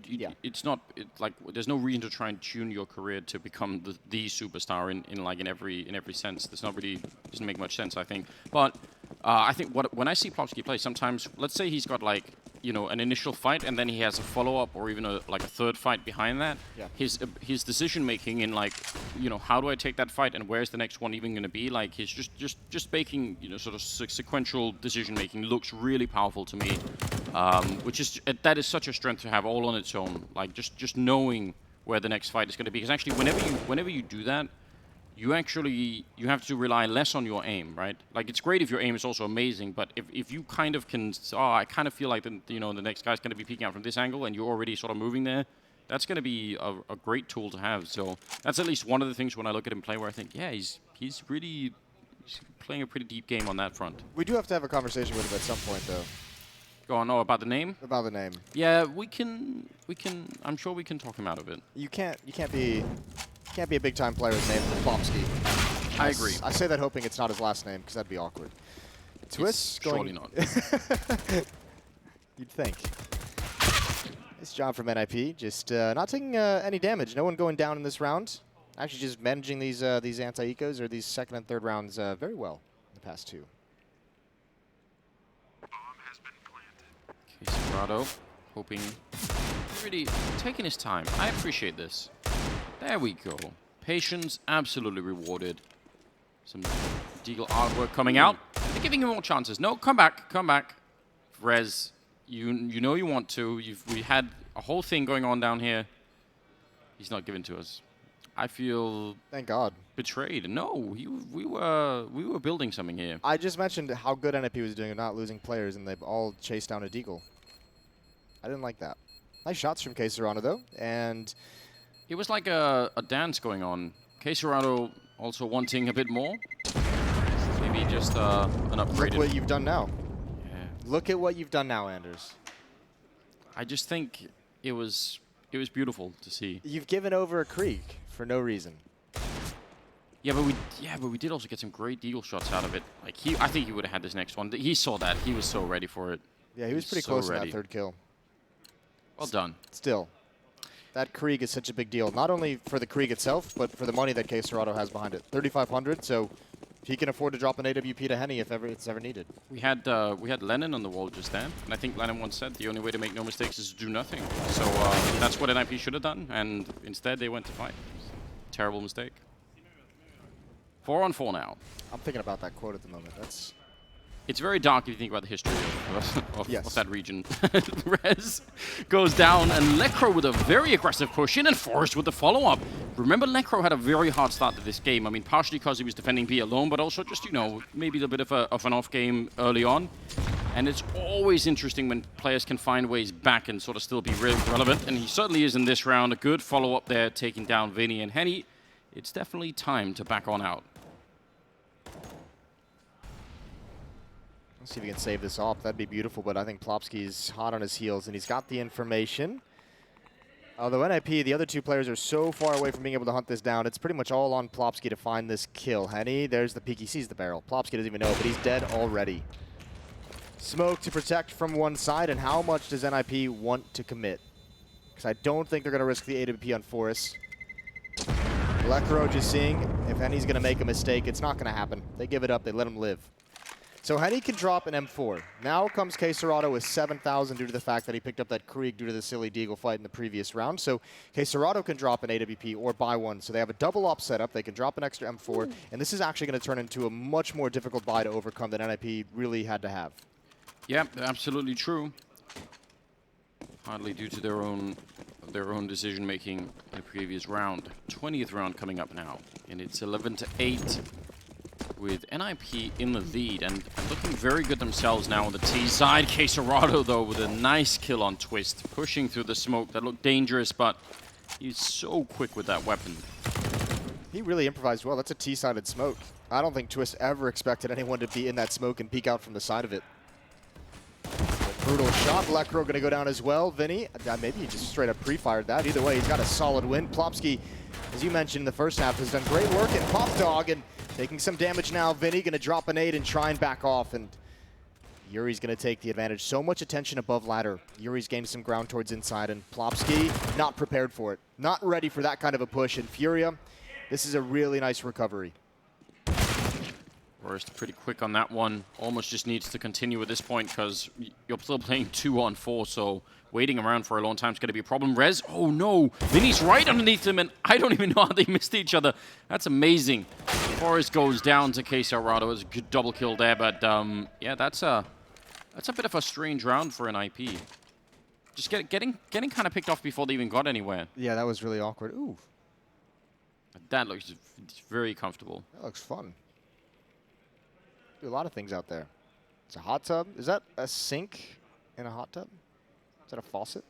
it's not like there's no reason to try and tune your career to become the superstar in every sense. There's not really doesn't make much sense, I think. But I think when I see Plopsky play, sometimes let's say he's got like an initial fight and then he has a follow up or even a third fight behind that. Yeah. His decision making in like how do I take that fight and where's the next one even going to be? Like he's just making sort of sequential decision making looks really powerful to me. Which is that is such a strength to have all on its own. Like just knowing where the next fight is going to be. Because actually, whenever you do that, you have to rely less on your aim, right? Like it's great if your aim is also amazing, but if you kind of can, I kind of feel like the next guy's going to be peeking out from this angle, and you're already sort of moving there. That's going to be a great tool to have. So that's at least one of the things when I look at him play where I think, yeah, he's playing a pretty deep game on that front. We do have to have a conversation with him at some point, though. Go on, about the name? About the name. Yeah, we can. I'm sure we can talk him out of it. You can't be a big time player with the name Plopsky. I agree. I say that hoping it's not his last name because that'd be awkward. Twist going. Surely not. You'd think. It's John from NIP, just not taking any damage. No one going down in this round. Actually, just managing these anti-ecos or these second and third rounds very well in the past two. Cerrado, hoping, really taking his time. I appreciate this. There we go. Patience, absolutely rewarded. Some Deagle artwork coming out. They're giving him more chances. No, come back, come back. Rez, you know you want to. We had a whole thing going on down here. He's not giving to us. I feel thank God betrayed. No, we were building something here. I just mentioned how good NIP was doing of not losing players, and they've all chased down a Deagle. I didn't like that. Nice shots from Serrano though, and it was like a dance going on. Serrano also wanting a bit more. Maybe just an upgrade. Look what you've done now. Yeah. Look at what you've done now, Anders. I just think it was beautiful to see. You've given over a Krieg for no reason. Yeah, but we did also get some great Deagle shots out of it. Like I think he would have had this next one. He saw that. He was so ready for it. Yeah, he was pretty close to that third kill. Well done. Still, that Krieg is such a big deal. Not only for the Krieg itself, but for the money that Serrano has behind it. 3,500, so he can afford to drop an AWP to Henny if it's ever needed. We had Lennon on the wall just then, and I think Lennon once said the only way to make no mistakes is to do nothing. So that's what NIP should have done, and instead they went to fight. Terrible mistake. 4 on 4 now. I'm thinking about that quote at the moment. It's very dark if you think about the history of that region. Rez goes down, and Lekro with a very aggressive push in, and Forrest with the follow-up. Remember, Lekro had a very hard start to this game. I mean, partially because he was defending B alone, but also just, maybe a bit of an off game early on. And it's always interesting when players can find ways back and sort of still be really relevant. And he certainly is in this round. A good follow-up there, taking down Vinny and Henny. It's definitely time to back on out. Let's see if we can save this off. That'd be beautiful, but I think Plopsky's hot on his heels, and he's got the information. Although NIP, the other two players are so far away from being able to hunt this down, it's pretty much all on Plopsky to find this kill. Henny, there's the peek. He sees the barrel. Plopsky doesn't even know, but he's dead already. Smoke to protect from one side, and how much does NIP want to commit? Because I don't think they're going to risk the AWP on Forrest. Lekro just seeing if Henny's going to make a mistake. It's not going to happen. They give it up. They let him live. So Henny can drop an M4. Now comes Serrano with 7,000 due to the fact that he picked up that Krieg due to the silly Deagle fight in the previous round. So Serrano can drop an AWP or buy one. So they have a double op setup. They can drop an extra M4. And this is actually going to turn into a much more difficult buy to overcome than NIP really had to have. Yeah, absolutely true. Hardly due to their own decision making in the previous round. 20th round coming up now, and it's 11-8 with NIP in the lead and looking very good themselves now on the T side. Serrano though with a nice kill on Twist, pushing through the smoke that looked dangerous, but he's so quick with that weapon. He really improvised well. That's a T-sided smoke. I don't think Twist ever expected anyone to be in that smoke and peek out from the side of it. brutal shot. Lekro going to go down as well. Vinny, maybe he just straight up pre-fired that. Either way, he's got a solid win. Plopsky, as you mentioned in the first half, has done great work at Pop Dog and taking some damage now. Vinny going to drop a nade and try and back off. And Yuri's going to take the advantage. So much attention above ladder. Yuri's gained some ground towards inside, and Plopsky not prepared for it. Not ready for that kind of a push. And Furia, this is a really nice recovery. Forrest pretty quick on that one. Almost just needs to continue at this point because you're still playing 2-on-4, so waiting around for a long time is going to be a problem. Rez, oh no, Vinny's right underneath him, and I don't even know how they missed each other. That's amazing. Forrest goes down to Quesarado. It was a good double kill there, but yeah, that's a bit of a strange round for an IP. Just getting kind of picked off before they even got anywhere. Yeah, that was really awkward. Ooh. That looks very comfortable. That looks fun. Do a lot of things out there. It's a hot tub. Is that a sink in a hot tub? Is that a faucet?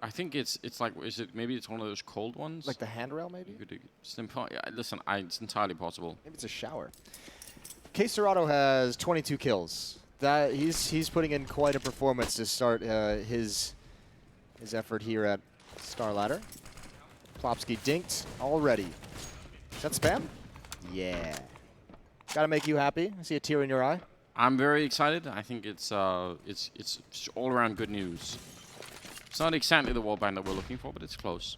I think it's like, maybe it's one of those cold ones? Like the handrail, maybe? Yeah, listen, it's entirely possible. Maybe it's a shower. Quesarado has 22 kills. That he's putting in quite a performance to start his effort here at Starladder. Plopsky dinked already. Is that spam? Yeah. Gotta make you happy. I see a tear in your eye. I'm very excited. I think it's all around good news. It's not exactly the wallbang that we're looking for, but it's close.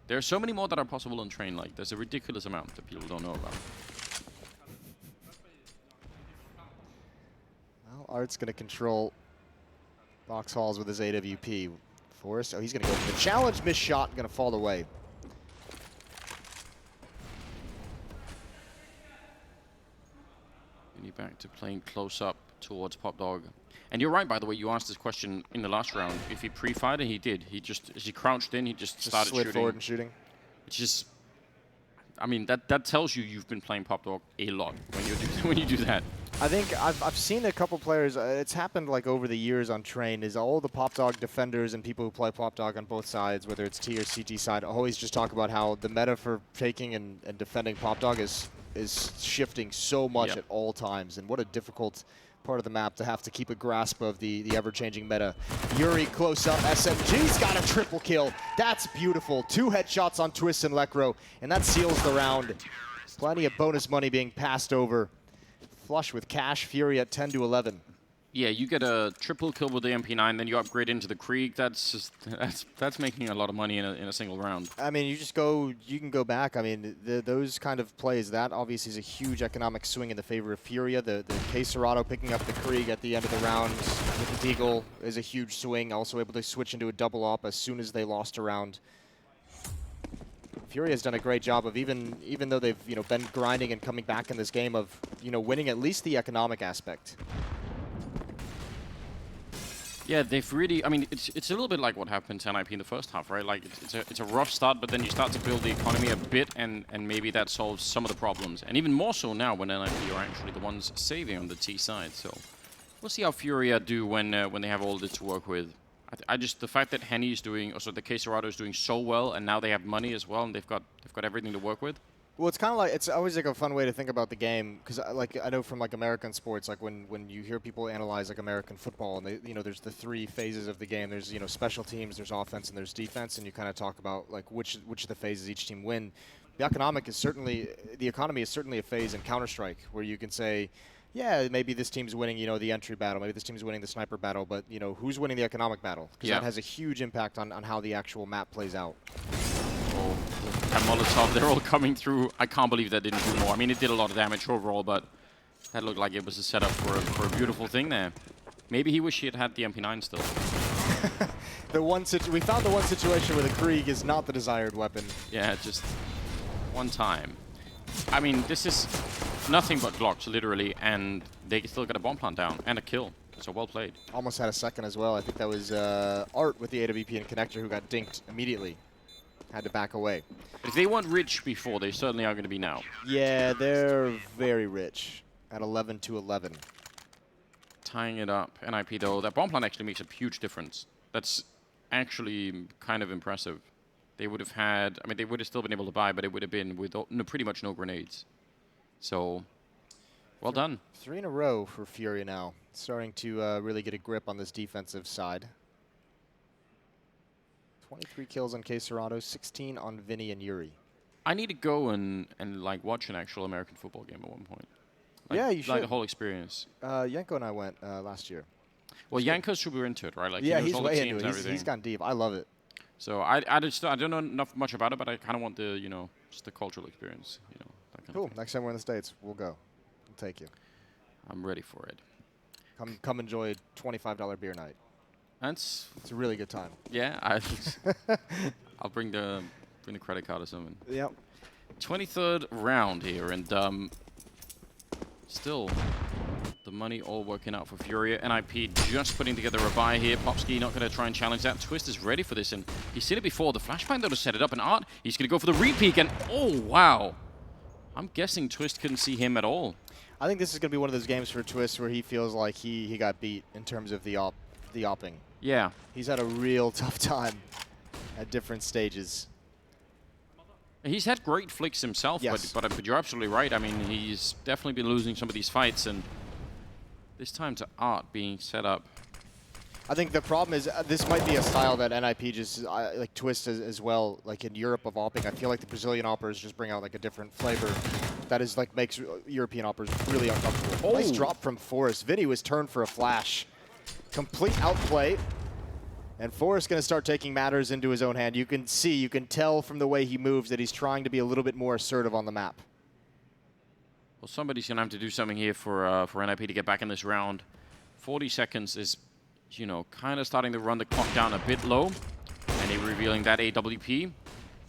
There are so many more that are possible on train. Like there's a ridiculous amount that people don't know about. Well, Art's gonna control box halls with his AWP. Forrest, oh, he's gonna go for the challenge. Missed shot, gonna fall away. Back to playing close up towards Pop Dog. And you're right, by the way, you asked this question in the last round. If he pre-fired, and he did. He just, as he crouched in, he just started slid shooting. forward and shooting. It's just, I mean, that tells you you've been playing Pop Dog a lot when you do that. I think I've seen a couple players, it's happened like over the years on train, is all the Pop Dog defenders and people who play Pop Dog on both sides, whether it's T or CT side, always just talk about how the meta for taking and defending Pop Dog is shifting so much at all times, and what a difficult part of the map to have to keep a grasp of the ever-changing meta. Yuri close up, SMG's got a triple kill. That's beautiful. 2 headshots on Twist and Lekro, and that seals the round. Plenty of bonus money being passed over. Flush with cash, Fury at 10-11. Yeah, you get a triple kill with the MP9, then you upgrade into the Krieg. That's making a lot of money in a single round. I mean, you can go back. I mean, those kind of plays, that obviously is a huge economic swing in the favor of Furia. The Quesarado picking up the Krieg at the end of the round with the Deagle is a huge swing. Also able to switch into a double op as soon as they lost a round. Furia has done a great job of even though they've been grinding and coming back in this game of winning at least the economic aspect. Yeah, they've really, I mean, it's a little bit like what happened to NIP in the first half, right? Like, it's a rough start, but then you start to build the economy a bit, and maybe that solves some of the problems. And even more so now when NIP are actually the ones saving on the T side. So we'll see how Furia do when they have all this to work with. I just, the fact that Henny is doing, also the Quesarado is doing so well, and now they have money as well, and they've got everything to work with. Well, it's kind of like, it's always like a fun way to think about the game, because like I know from like American sports, like when you hear people analyze like American football, and they, there's the 3 phases of the game. There's special teams, there's offense, and there's defense, and you kind of talk about like which of the phases each team win. The economy is certainly a phase in Counter-Strike where you can say, yeah, maybe this team's winning, the entry battle, maybe this team's winning the sniper battle, but who's winning the economic battle? Because that has a huge impact on how the actual map plays out. And Molotov, they're all coming through. I can't believe that didn't do more. I mean, it did a lot of damage overall, but that looked like it was a setup for a beautiful thing there. Maybe he wished he had the MP9 still. We found the one situation where the Krieg is not the desired weapon. Yeah, just one time. I mean, this is nothing but Glocks, literally, and they still got a bomb plant down and a kill. So well played. Almost had a second as well. I think that was Art with the AWP and connector who got dinked immediately. Had to back away. If they weren't rich before, they certainly are going to be now. Yeah, they're very rich at 11-11. Tying it up. NIP, though, that bomb plant actually makes a huge difference. That's actually kind of impressive. They would have had, I mean, they would have still been able to buy, but it would have been with pretty much no grenades. So, Well done. 3 in a row for Furia now. Starting to really get a grip on this defensive side. 23 kills on Queserado, 16 on Vinny and Yuri. I need to go and like watch an actual American football game at one point. Like, Yeah, you should. Like the whole experience. Yanko and I went last year. Well, Yanko's super into it, right? Like Yeah, he knows he's all the way teams into and it. everything. He's gone deep. I love it. So I don't know much about it, but I kind of want the, you know, just the cultural experience, you know, that kind Cool. of thing. Next time we're in the States, we'll go. We'll take you. I'm ready for it. Come enjoy $25 beer night. That's, It's a really good time. yeah, I'll bring the credit card or something. Yep. 23rd round here, and still the money all working out for Furia. NIP just putting together a buy here. Popsky not going to try and challenge that. Twist is ready for this, and he's seen it before. The flashbang, though, to set it up, and Art, he's going to go for the repeat, and oh, wow. I'm guessing Twist couldn't see him at all. I think this is going to be one of those games for Twist where he feels like he got beat in terms of the opping. Yeah. He's had a real tough time at different stages. He's had great flicks himself, Yes. but you're absolutely right. I mean, he's definitely been losing some of these fights, and this time to Art being set up. I think the problem is this might be a style that NIP just like Twist as well. Like in Europe of opping, I feel like the Brazilian oppers just bring out like a different flavor that is like makes European oppers really uncomfortable. Nice drop from Forrest. Vinny was turned for a flash. Complete outplay. And Forrest going to start taking matters into his own hand. You can tell from the way he moves that he's trying to be a little bit more assertive on the map. Well, somebody's going to have to do something here for NIP to get back in this round. 40 seconds is, you know, kind of starting to run the clock down a bit low. And he revealing that AWP.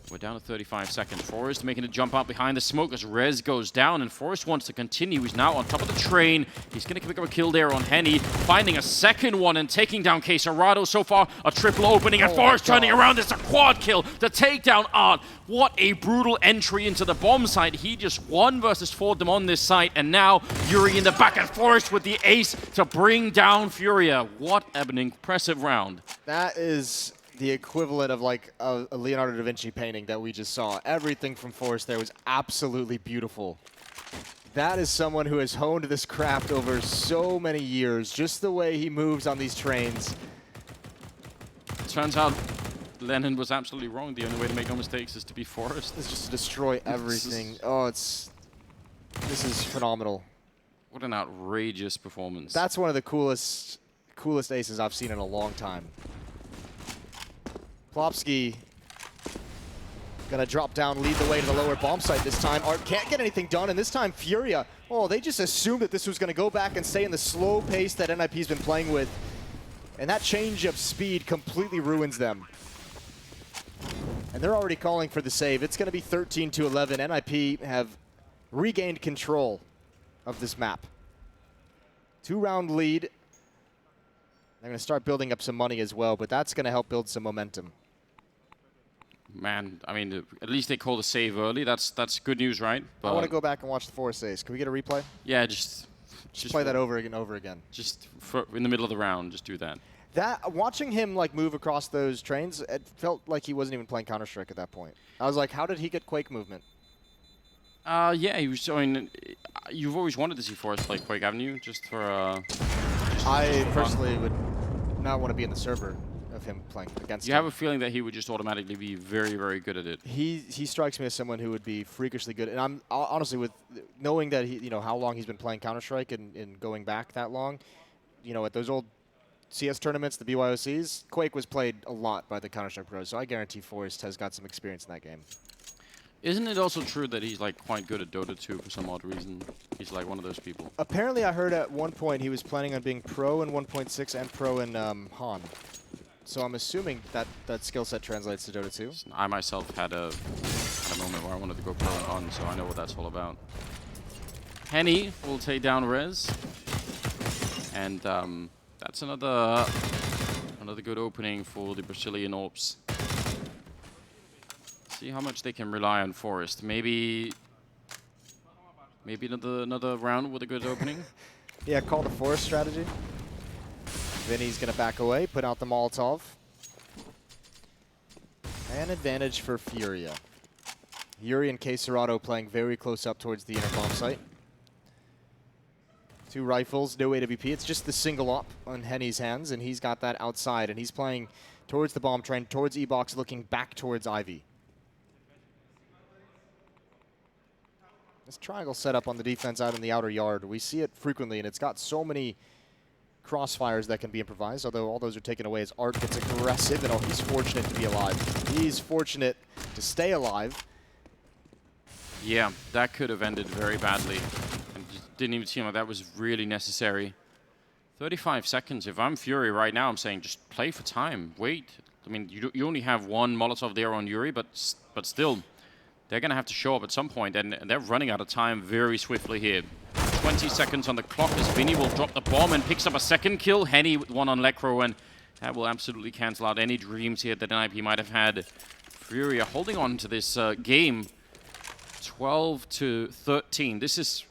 We're down to 35 seconds. Forrest making a jump out behind the smoke as Rez goes down, and Forrest wants to continue. He's now on top of the train. He's going to pick up a kill there on Henny, finding a second one and taking down Queserado. So far, a triple opening, and Forrest turning around. It's a quad kill to take down Art. What a brutal entry into the bomb site. He just 1 versus 4'd them on this site, and now Yuri in the back, and Forrest with the ace to bring down Furia. What an impressive round. That is the equivalent of like a Leonardo da Vinci painting that we just saw. Everything from Forrest there was absolutely beautiful. That is someone who has honed this craft over so many years. Just the way he moves on these trains. Turns out Lennon was absolutely wrong. The only way to make no mistakes is to be Forrest. It's just to destroy everything. Oh, this is phenomenal. What an outrageous performance. That's one of the coolest aces I've seen in a long time. Plopsky gonna drop down, lead the way to the lower bomb site this time. Art can't get anything done, and this time Furia, oh, they just assumed that this was gonna go back and stay in the slow pace that NIP's been playing with. And that change of speed completely ruins them. And they're already calling for the save. It's gonna be 13-11. NIP have regained control of this map. 2-round lead. They're gonna start building up some money as well, but that's gonna help build some momentum. Man, I mean, at least they called a save early. That's good news, right? I want to go back and watch the Forest ace. Can we get a replay? Yeah, just Play that over and over again. Just in the middle of the round, just do that. Watching him like move across those trains, it felt like he wasn't even playing Counter-Strike at that point. I was like, how did he get Quake movement? Yeah, he was showing. You've always wanted to see Forrest play Quake, haven't you? Just for. I personally would not want to be in the server of him playing against him. You have a feeling that he would just automatically be very, very good at it. He strikes me as someone who would be freakishly good, and I'm honestly, with knowing that he, how long he's been playing Counter-Strike and going back that long, at those old CS tournaments, the BYOCs, Quake was played a lot by the Counter-Strike pros, so I guarantee Forrest has got some experience in that game. Isn't it also true that he's like quite good at Dota 2 for some odd reason? He's like one of those people. Apparently, I heard at one point he was planning on being pro in 1.6 and pro in Han. So I'm assuming that skill set translates to Dota 2. I myself had a moment where I wanted to go pro and Han, so I know what that's all about. Henny will take down Rez, and that's another good opening for the Brazilian Orbs. See how much they can rely on Forrest. Maybe another round with a good opening. Yeah, call the Forrest strategy. Vinny's going to back away, put out the Molotov. An advantage for Furia. Yuri and Queserado playing very close up towards the inner bomb site. 2 rifles, no AWP. It's just the single up on Henny's hands, and he's got that outside, and he's playing towards the bomb train, towards E-Box, looking back towards Ivy. This triangle setup on the defense out in the outer yard, we see it frequently, and it's got so many crossfires that can be improvised, although all those are taken away as Art gets aggressive, and he's fortunate to be alive. He's fortunate to stay alive. Yeah, that could have ended very badly. And just didn't even seem like that was really necessary. 35 seconds. If I'm Fury right now, I'm saying just play for time. Wait. I mean, you only have one Molotov there on Yuri, but still, they're going to have to show up at some point, and they're running out of time very swiftly here. 20 seconds on the clock as Vinny will drop the bomb and picks up a second kill. Henny with one on Lekro, and that will absolutely cancel out any dreams here that NIP might have had. Furia holding on to this game 12-13. This is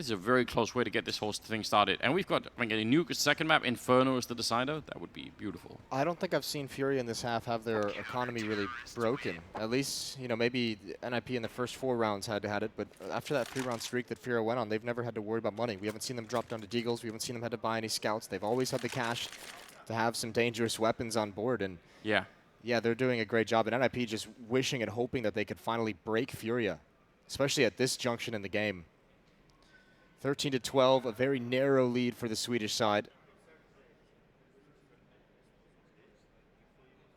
a very close way to get this whole thing started. And we've got a new second map, Inferno is the decider. That would be beautiful. I don't think I've seen Furia in this half have their economy really broken. At least, you know, maybe NIP in the first 4 rounds had it, but after that 3-round streak that Furia went on, they've never had to worry about money. We haven't seen them drop down to Deagles. We haven't seen them had to buy any scouts. They've always had the cash to have some dangerous weapons on board. And yeah, they're doing a great job. And NIP just wishing and hoping that they could finally break Furia, especially at this junction in the game. 13-12, a very narrow lead for the Swedish side.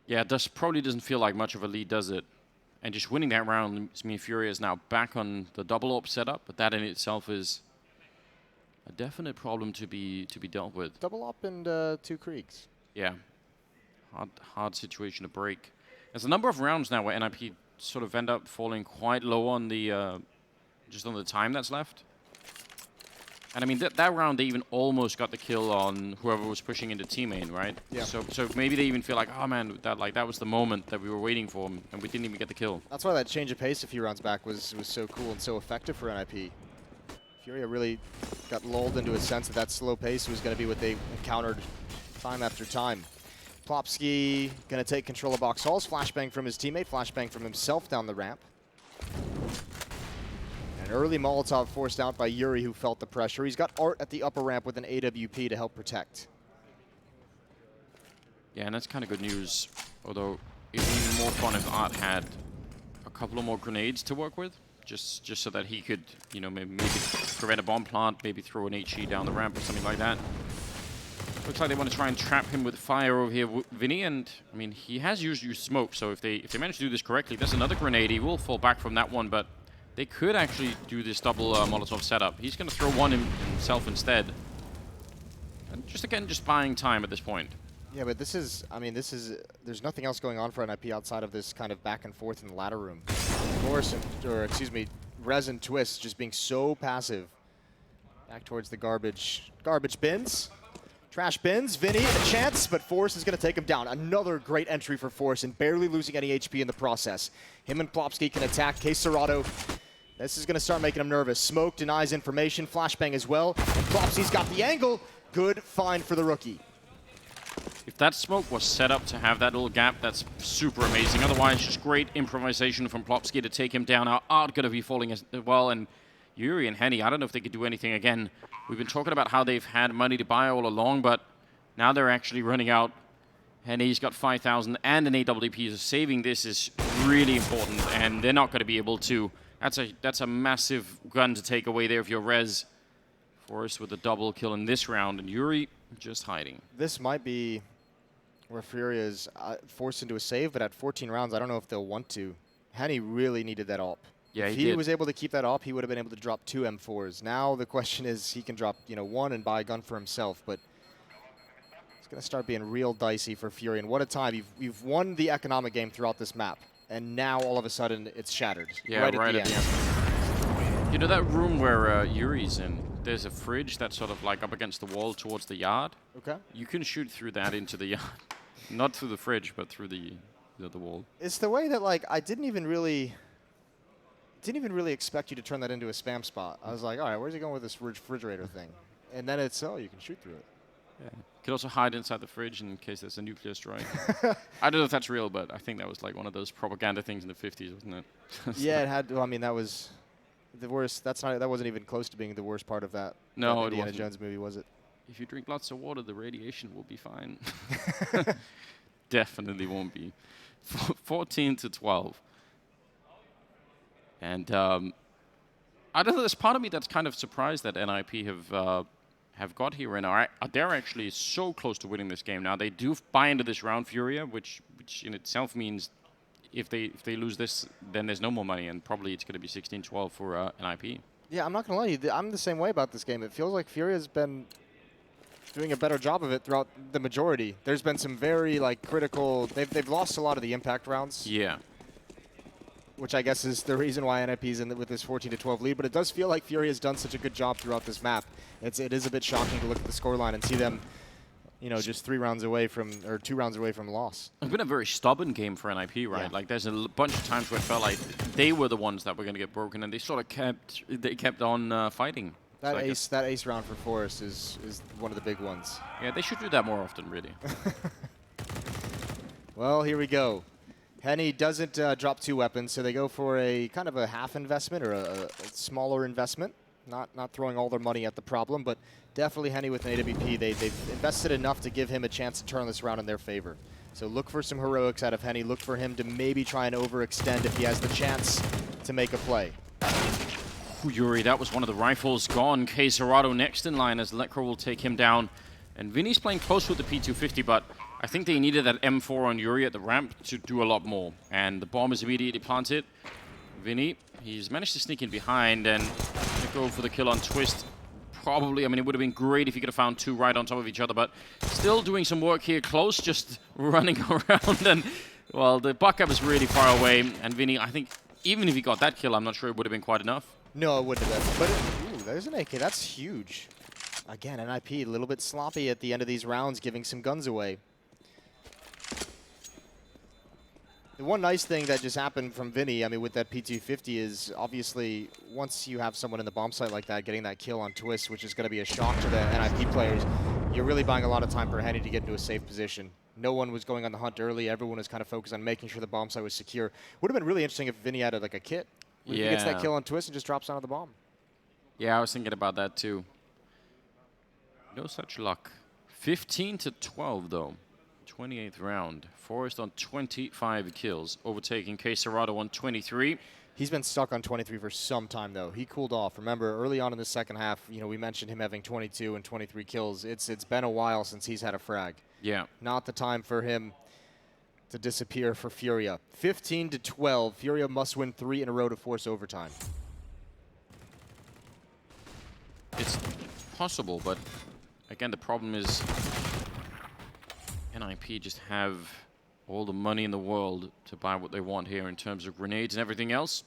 Yeah, this probably doesn't feel like much of a lead, does it? And just winning that round means Furia is now back on the double AWP setup, but that in itself is a definite problem to be dealt with. Double up and 2 Kriegs. Yeah, hard situation to break. There's a number of rounds now where NIP sort of end up falling quite low on the just on the time that's left. And I mean, that round, they even almost got the kill on whoever was pushing into teammate, right? Yeah. So maybe they even feel like, oh man, that was the moment that we were waiting for, and we didn't even get the kill. That's why that change of pace a few rounds back was so cool and so effective for NIP. Furia really got lulled into a sense that slow pace was going to be what they encountered time after time. Plopsky going to take control of Box Halls. Flashbang from his teammate, flashbang from himself down the ramp. An early Molotov forced out by Yuri, who felt the pressure. He's got Art at the upper ramp with an AWP to help protect. Yeah, and that's kind of good news. Although it would be more fun if Art had a couple of more grenades to work with, just so that he could, you know, maybe prevent a bomb plant, maybe throw an HE down the ramp or something like that. Looks like they want to try and trap him with fire over here, Vinny, and I mean, he has used smoke, so if they manage to do this correctly, there's another grenade. He will fall back from that one, but they could actually do this double Molotov setup. He's going to throw one himself instead. And just buying time at this point. Yeah, but this is, there's nothing else going on for NIP outside of this kind of back and forth in the ladder room. Rez and Twist just being so passive. Back towards the garbage bins. Trash bins, Vinny, a chance, but Force is going to take him down. Another great entry for Force and barely losing any HP in the process. Him and Plopsky can attack. Cerrado, this is going to start making him nervous. Smoke denies information, flashbang as well. And Plopsky's got the angle. Good find for the rookie. If that smoke was set up to have that little gap, that's super amazing. Otherwise, just great improvisation from Plopsky to take him down. Now, Art going to be falling as well, and Yuri and Henny, I don't know if they could do anything again. We've been talking about how they've had money to buy all along, but now they're actually running out. Henny's got 5,000 and an AWP, so saving this is really important, and they're not going to be able to. That's a massive gun to take away there if you're Rez. Forrest with a double kill in this round, and Yuri just hiding. This might be where Furia is forced into a save, but at 14 rounds, I don't know if they'll want to. Henny really needed that AWP. Yeah, if he was able to keep that AWP, he would have been able to drop 2 M4s. Now the question is, he can drop, you know, 1 and buy a gun for himself, but it's going to start being real dicey for Fury. And what a time. You've won the economic game throughout this map, and now all of a sudden it's shattered. Yeah, right at the end. You know that room where Yuri's in? There's a fridge that's sort of like up against the wall towards the yard. Okay. You can shoot through that into the yard. Not through the fridge, but through the wall. It's the way that, like, I didn't even really expect you to turn that into a spam spot. I was like, all right, where's he going with this refrigerator thing? And then it's, oh, you can shoot through it. Yeah. You could also hide inside the fridge in case there's a nuclear strike. I don't know if that's real, but I think that was like one of those propaganda things in the 50s, wasn't it? Yeah, it had. Well, I mean, that was The worst. That wasn't even close to being the worst part of that. No, that it Indiana wasn't. Jones movie, was it? If you drink lots of water, the radiation will be fine. Definitely won't be. 14-12. And I don't know. There's part of me that's kind of surprised that NIP have got here and they're actually so close to winning this game now. They do buy into this round, Furia, which in itself means if they lose this, then there's no more money, and probably it's going to be 16-12 for NIP. Yeah, I'm not gonna lie to you. I'm the same way about this game. It feels like Furia's been doing a better job of it throughout the majority. There's been some very critical. They've lost a lot of the impact rounds. Yeah. Which I guess is the reason why NIP's with this 14-12 lead. But it does feel like Furia has done such a good job throughout this map. It is a bit shocking to look at the scoreline and see them, just 2 rounds away from loss. It's been a very stubborn game for NIP, right? Yeah. Like there's a bunch of times where it felt like they were the ones that were going to get broken, and they sort of kept on fighting. That So ace round for Forest is one of the big ones. yeah, they should do that more often, really. Well, here we go. Henny doesn't drop 2 weapons, so they go for a kind of a half investment or a smaller investment. Not throwing all their money at the problem, but definitely Henny with an AWP. They've invested enough to give him a chance to turn this around in their favor. So look for some heroics out of Henny. Look for him to maybe try and overextend if he has the chance to make a play. Yuri, that was one of the rifles gone. K Zerato next in line as Lekra will take him down. And Vinny's playing close with the P250, but I think they needed that M4 on Yuri at the ramp to do a lot more. And the bomb is immediately planted. Vinny, he's managed to sneak in behind and go for the kill on Twist. Probably, I mean, it would have been great if he could have found 2 right on top of each other, but still doing some work here close, just running around. And, well, the buck-up is really far away. And Vinny, I think, even if he got that kill, I'm not sure it would have been quite enough. No, it wouldn't have been. But, ooh, there's an AK. That's huge. Again, NIP a little bit sloppy at the end of these rounds, giving some guns away. The one nice thing that just happened from Vinny, I mean, with that P250 is obviously once you have someone in the bomb site like that, getting that kill on Twist, which is going to be a shock to the NIP players, you're really buying a lot of time for Henny to get into a safe position. No one was going on the hunt early. Everyone was kind of focused on making sure the bomb site was secure. Would have been really interesting if Vinny had a kit. If he gets that kill on Twist and just drops onto the bomb. Yeah, I was thinking about that too. No such luck. 15-12 though. 28th round. Forrest on 25 kills, overtaking K Zerato on 23. He's been stuck on 23 for some time, though. He cooled off. Remember, early on in the second half, we mentioned him having 22 and 23 kills. It's been a while since he's had a frag. Yeah. Not the time for him to disappear for Furia. 15-12. Furia must win 3 in a row to force overtime. It's possible, but again, the problem is NIP just have all the money in the world to buy what they want here in terms of grenades and everything else.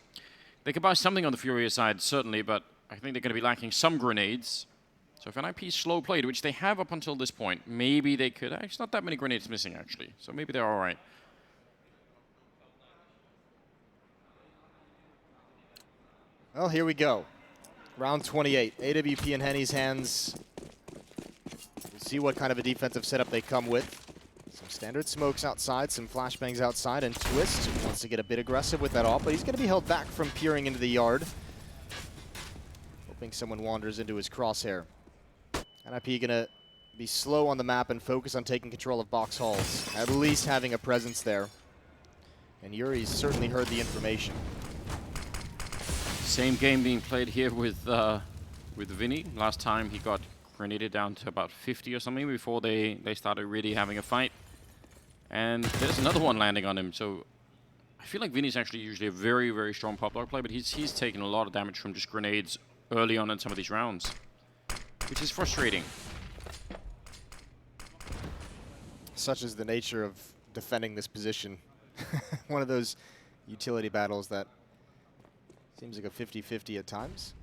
They could buy something on the Furia side, certainly, but I think they're going to be lacking some grenades. So if NIP slow played, which they have up until this point, maybe they could. It's not that many grenades missing, actually. So maybe they're all right. Well, here we go. Round 28. AWP in Henny's hands. We'll see what kind of a defensive setup they come with. Some standard smokes outside, some flashbangs outside, and Twist wants to get a bit aggressive with that off, but he's going to be held back from peering into the yard. Hoping someone wanders into his crosshair. NIP going to be slow on the map and focus on taking control of box halls, at least having a presence there. And Yuri's certainly heard the information. Same game being played here with Vinny. Last time he got grenaded down to about 50 or something before they started really having a fight. And there's another one landing on him, so I feel like Vinny's actually usually a very, very strong pop lock player, but he's taken a lot of damage from just grenades early on in some of these rounds, which is frustrating. Such is the nature of defending this position. One of those utility battles that seems like a 50-50 at times.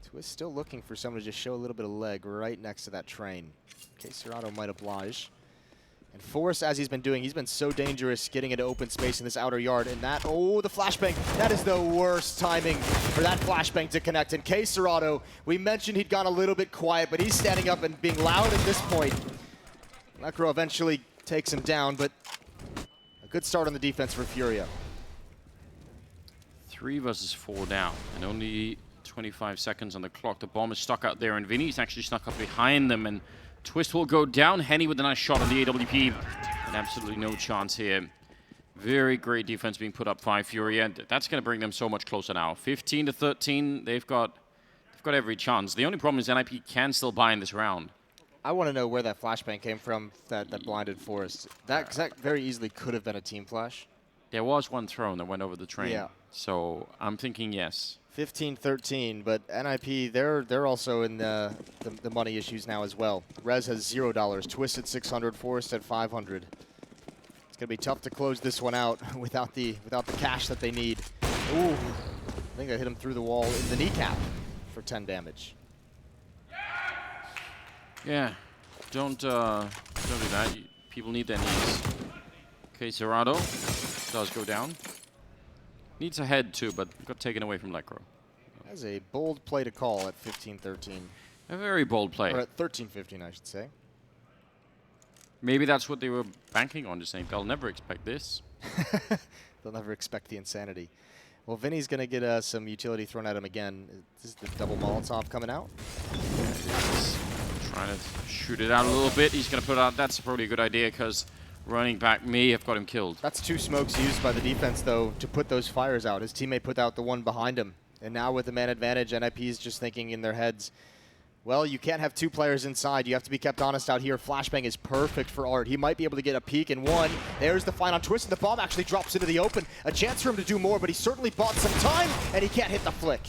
Twist still looking for someone to just show a little bit of leg right next to that train. K Zerato might oblige. And Forrest, as he's been so dangerous getting into open space in this outer yard. And that, oh, the flashbang. That is the worst timing for that flashbang to connect. And K Zerato, we mentioned he'd gone a little bit quiet, but he's standing up and being loud at this point. Lekra eventually takes him down, but a good start on the defense for Furia. 3 versus 4 down, and only 25 seconds on the clock. The bomb is stuck out there, and Vinny's actually snuck up behind them, and Twist will go down. Henny with a nice shot on the AWP, and absolutely no chance here. Very great defense being put up by Furia, and that's going to bring them so much closer now. 15 to 13, they've got every chance. The only problem is NIP can still buy in this round. I want to know where that flashbang came from that blinded Forrest. That very easily could have been a team flash. There was one thrown that went over the train. Yeah. So I'm thinking yes. 15-13, but NIP, they're also in the money issues now as well. Rez has $0, Twist at 600, Forrest at 500. It's gonna be tough to close this one out without the cash that they need. Ooh, I think I hit him through the wall in the kneecap for 10 damage. Yeah, don't do that. People need their knees. Okay, Cerrado does go down. Needs a head too, but got taken away from Lecro. That's a bold play to call at 15-13. A very bold play. Or at 13-15, I should say. Maybe that's what they were banking on, just saying they'll never expect this. They'll never expect the insanity. Well, Vinny's going to get some utility thrown at him again. This is the double Molotov coming out. He's trying to shoot it out a little bit. He's going to put it out. That's probably a good idea because running back may have got him killed. That's 2 smokes used by the defense, though, to put those fires out. His teammate put out the one behind him. And now with the man advantage, NIP is just thinking in their heads, well, you can't have 2 players inside. You have to be kept honest out here. Flashbang is perfect for Art. He might be able to get a peek in one. There's the find on Twist, and the bomb actually drops into the open. A chance for him to do more, but he certainly bought some time, and he can't hit the flick.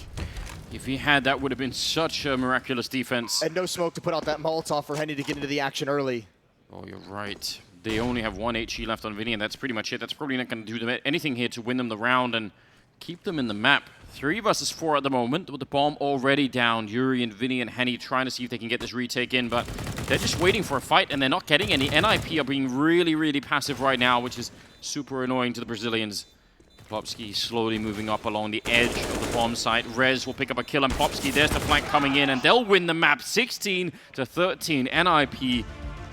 If he had, that would have been such a miraculous defense. And no smoke to put out that Molotov for Henny to get into the action early. Oh, you're right. They only have 1 HE left on Vinny, and that's pretty much it. That's probably not going to do them anything here to win them the round and keep them in the map. 3 versus 4 at the moment, with the bomb already down. Yuri and Vinny and Henny trying to see if they can get this retake in, but they're just waiting for a fight, and they're not getting any. NIP are being really, really passive right now, which is super annoying to the Brazilians. Plopsky slowly moving up along the edge of the bomb site. Rez will pick up a kill, and Plopsky, there's the flank coming in, and they'll win the map 16 to 13. NIP,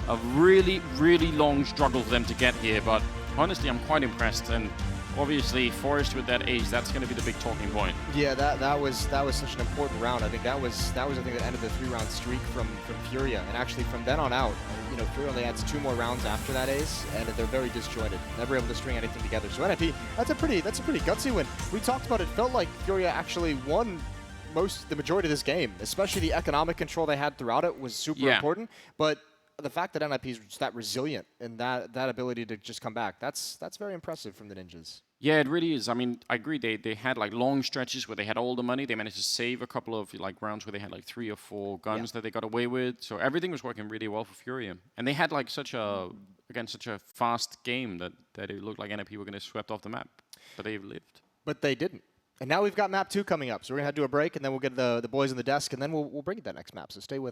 a really, really long struggle for them to get here, but honestly, I'm quite impressed, and obviously, Forrest with that ace, that's going to be the big talking point. Yeah, that was such an important round. I think that was the thing that ended the 3-round streak from Furia. And actually, from then on out, you know, Furia only adds 2 more rounds after that ace, and they're very disjointed, never able to string anything together. So NIP, that's a pretty gutsy win. We talked about it. Felt like Furia actually won the majority of this game, especially the economic control they had throughout it was super important. But the fact that NIP is just that resilient and that ability to just come back, that's very impressive from the Ninjas. Yeah, it really is. I mean, I agree. They had like long stretches where they had all the money. They managed to save a couple of like rounds where they had like 3 or 4 guns that they got away with. So everything was working really well for Furia. And they had like such a fast game that it looked like NIP were going to swept off the map. But they lived. But they didn't. And now we've got map 2 coming up. So we're going to have to do a break, and then we'll get the boys on the desk, and then we'll bring you that next map. So stay with us.